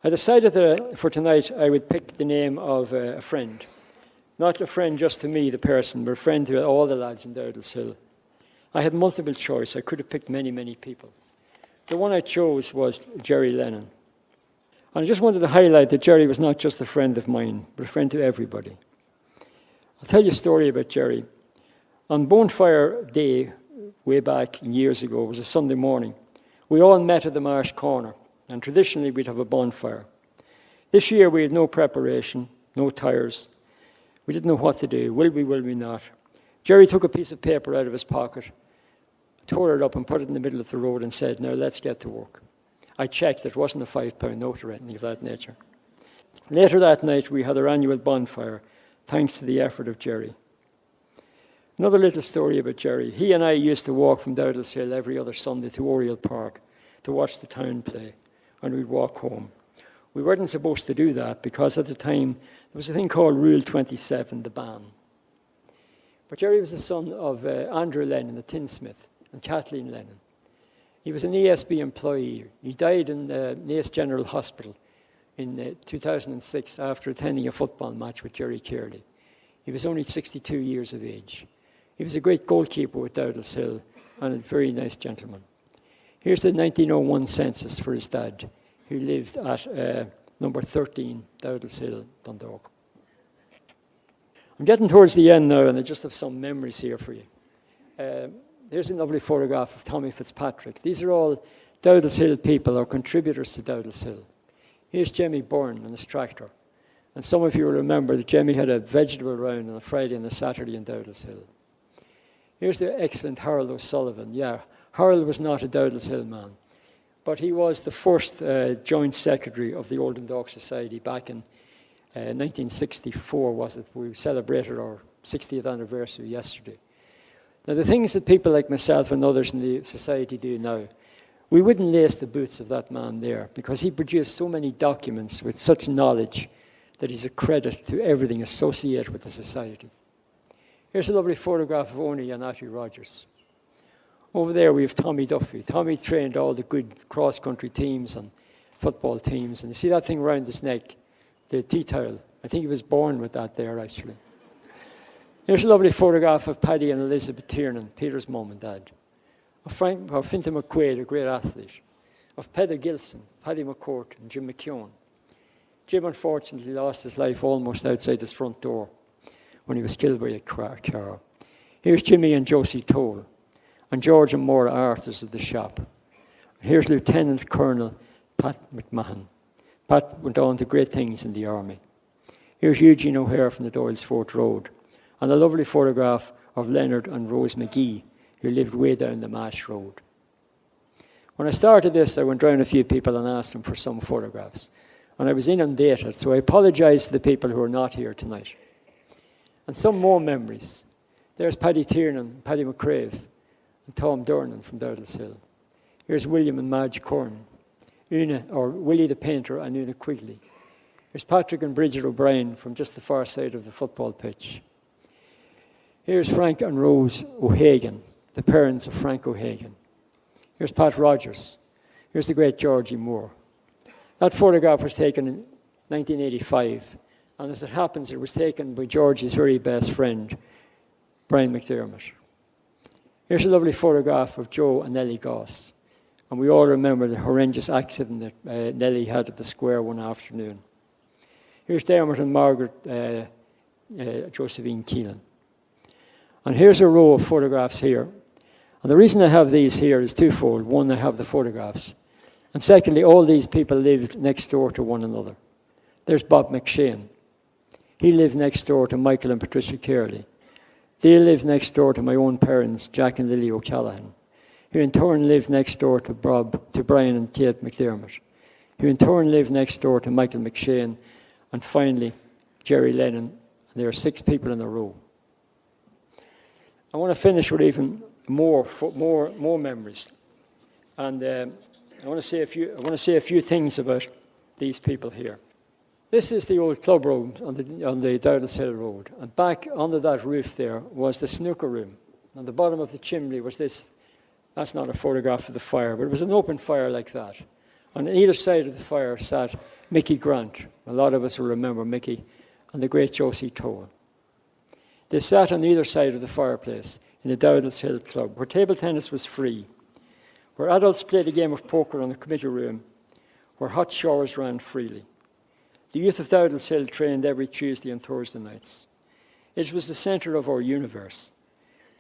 I decided that for tonight I would pick the name of a friend. Not a friend just to me, the person, but a friend to all the lads in Dowdallshill. I had multiple choice. I could have picked many, many people. The one I chose was Jerry Lennon. And I just wanted to highlight that Jerry was not just a friend of mine, but a friend to everybody. I'll tell you a story about Jerry. On Bonfire Day, way back years ago, it was a Sunday morning, we all met at the Marsh Corner, and traditionally we'd have a bonfire. This year we had no preparation, no tires. We didn't know what to do. Will we not? Jerry took a piece of paper out of his pocket, tore it up and put it in the middle of the road and said, "Now let's get to work." I checked, it wasn't a £5 note or anything of that nature. Later that night, we had our annual bonfire, thanks to the effort of Jerry. Another little story about Jerry. He and I used to walk from Dowdallshill every other Sunday to Oriel Park to watch the town play, and we'd walk home. We weren't supposed to do that because at the time there was a thing called Rule 27, the ban. But Jerry was the son of Andrew Lennon, the tinsmith, and Kathleen Lennon. He was an ESB employee. He died in Naas General Hospital in 2006 after attending a football match with Jerry Kearley. He was only 62 years of age. He was a great goalkeeper with Dowdallshill and a very nice gentleman. Here's the 1901 census for his dad, who lived at number 13, Dowdallshill, Dundalk. I'm getting towards the end now, and I just have some memories here for you. Here's a lovely photograph of Tommy Fitzpatrick. These are all Dowdallshill people or contributors to Dowdallshill. Here's Jemmy Byrne and his tractor. And some of you will remember that Jemmy had a vegetable round on a Friday and a Saturday in Dowdallshill. Here's the excellent Harold O'Sullivan. Yeah, Harold was not a Dowdallshill man, but he was the first joint secretary of the Old Dundalk Society back in 1964, was it? We celebrated our 60th anniversary yesterday. Now, the things that people like myself and others in the society do now, we wouldn't lace the boots of that man there, because he produced so many documents with such knowledge that he's a credit to everything associated with the society. Here's a lovely photograph of Oney and Atty Rogers. Over there we have Tommy Duffy. Tommy trained all the good cross-country teams and football teams. And you see that thing around his neck, the tea towel. I think he was born with that there, actually. Here's a lovely photograph of Paddy and Elizabeth Tiernan, Peter's mum and dad. Of Fintan McQuaid, a great athlete. Of Peter Gilson, Paddy McCourt and Jim McKeown. Jim unfortunately lost his life almost outside his front door when he was killed by a car. Here's Jimmy and Josie Toll, and George and Maura Arthurs of the shop. Here's Lieutenant Colonel Pat McMahon. Pat went on to great things in the army. Here's Eugene O'Hare from the Doylesfort Road, and a lovely photograph of Leonard and Rose McGee, who lived way down the Mash Road. When I started this, I went round a few people and asked them for some photographs. And I was inundated, so I apologise to the people who are not here tonight. And some more memories. There's Paddy Tiernan, Paddy McCrave, and Tom Durnan from Dowdallshill. Here's William and Madge Curran, Willie the Painter and Una Quigley. Here's Patrick and Bridget O'Brien from just the far side of the football pitch. Here's Frank and Rose O'Hagan, the parents of Frank O'Hagan. Here's Pat Rogers. Here's the great Georgie Moore. That photograph was taken in 1985, and as it happens, it was taken by Georgie's very best friend, Brian McDermott. Here's a lovely photograph of Joe and Nellie Goss, and we all remember the horrendous accident that Nellie had at the square one afternoon. Here's Dermot and Margaret Josephine Keelan. And here's a row of photographs here. And the reason I have these here is twofold. One, I have the photographs. And secondly, all these people lived next door to one another. There's Bob McShane. He lived next door to Michael and Patricia Kearley. They lived next door to my own parents, Jack and Lily O'Callaghan, who in turn lived next door to Brian and Kate McDermott, who in turn lived next door to Michael McShane, and finally, Jerry Lennon. And there are 6 people in a row. I want to finish with even more memories. And I want to say a few things about these people here. This is the old club room on the Dowdallshill Road, and back under that roof there was the snooker room. On the bottom of the chimney was this. That's not a photograph of the fire, but it was an open fire like that. On either side of the fire sat Mickey Grant. A lot of us will remember Mickey, and the great Josie Toll. They sat on either side of the fireplace in the Dowdallshill Club, where table tennis was free, where adults played a game of poker on the committee room, where hot showers ran freely. The youth of Dowdallshill trained every Tuesday and Thursday nights. It was the centre of our universe.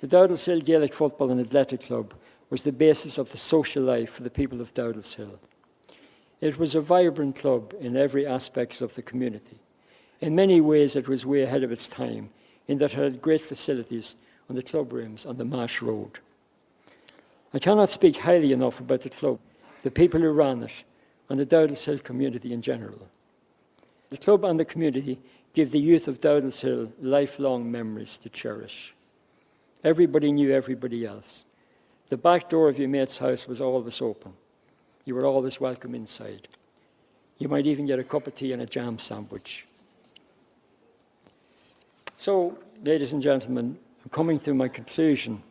The Dowdallshill Gaelic Football and Athletic Club was the basis of the social life for the people of Dowdallshill. It was a vibrant club in every aspect of the community. In many ways, it was way ahead of its time, in that it had great facilities on the club rooms on the Mash Road. I cannot speak highly enough about the club, the people who ran it, and the Dowdallshill community in general. The club and the community give the youth of Dowdallshill lifelong memories to cherish. Everybody knew everybody else. The back door of your mate's house was always open. You were always welcome inside. You might even get a cup of tea and a jam sandwich. So, ladies and gentlemen, I'm coming to my conclusion.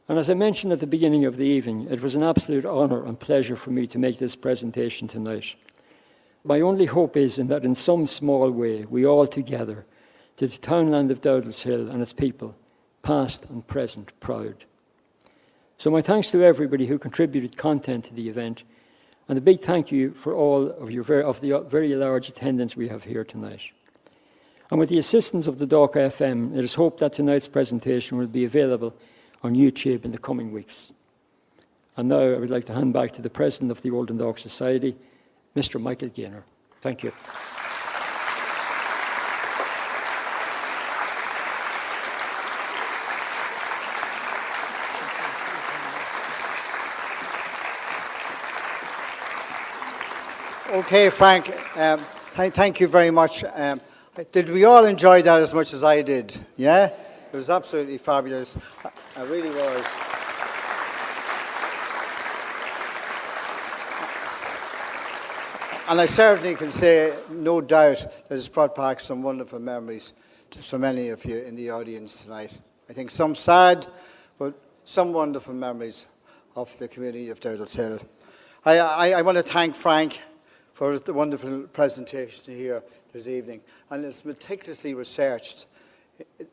And as I mentioned at the beginning of the evening, it was an absolute honour and pleasure for me to make this presentation tonight. my only hope is in that in some small way, we all together do the townland of Dowdallshill and its people, past and present, proud. So my thanks to everybody who contributed content to the event, and a big thank you for all of the very large attendance we have here tonight. And with the assistance of the Dundalk FM, it is hoped that tonight's presentation will be available on YouTube in the coming weeks. And now I would like to hand back to the President of the Old Dundalk Society, Mr. Michael Gaynor. Thank you. Okay, Frank, thank you very much. Did we all enjoy that as much as I did? Yeah? It was absolutely fabulous. It really was. And I certainly can say, no doubt, that it's brought back some wonderful memories to so many of you in the audience tonight. I think some sad, but some wonderful memories of the community of Dowdallshill. I want to thank Frank for the wonderful presentation here this evening. And it's meticulously researched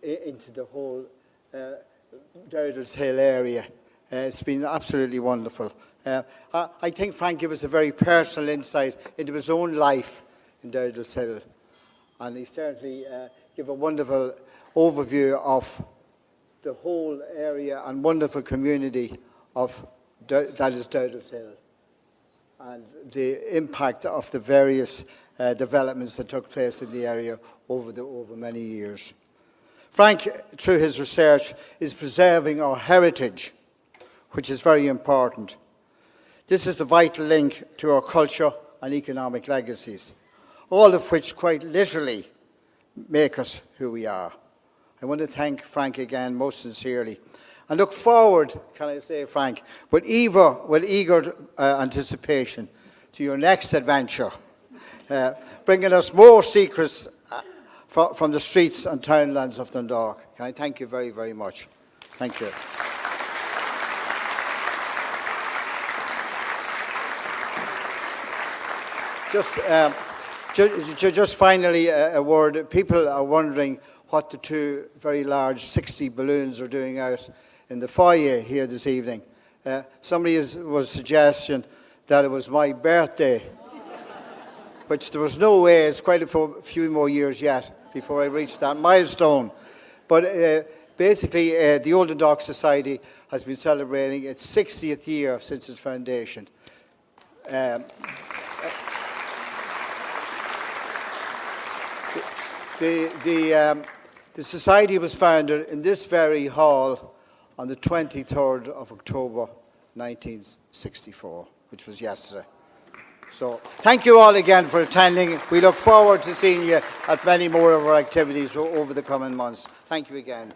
into the whole Dowdallshill area. It's been absolutely wonderful. I think Frank gave us a very personal insight into his own life in Dowdallshill. And he certainly gave a wonderful overview of the whole area and wonderful community of that is Dowdallshill, and the impact of the various developments that took place in the area over many years. Frank, through his research, is preserving our heritage, which is very important. This is the vital link to our culture and economic legacies, all of which quite literally make us who we are. I want to thank Frank again most sincerely, and look forward, can I say, Frank, with eager anticipation to your next adventure, bringing us more secrets from the streets and townlands of Dundalk. Can I thank you very, very much? Thank you. Just finally, a word. People are wondering what the two very large 60 balloons are doing out in the foyer here this evening. Somebody was suggesting that it was my birthday, which there was no way. It's quite a few more years yet before I reach that milestone. But basically, the Old Dundalk Society has been celebrating its 60th year since its foundation. The society was founded in this very hall on the 23rd of October 1964, which was yesterday. So thank you all again for attending. We look forward to seeing you at many more of our activities over the coming months. Thank you again.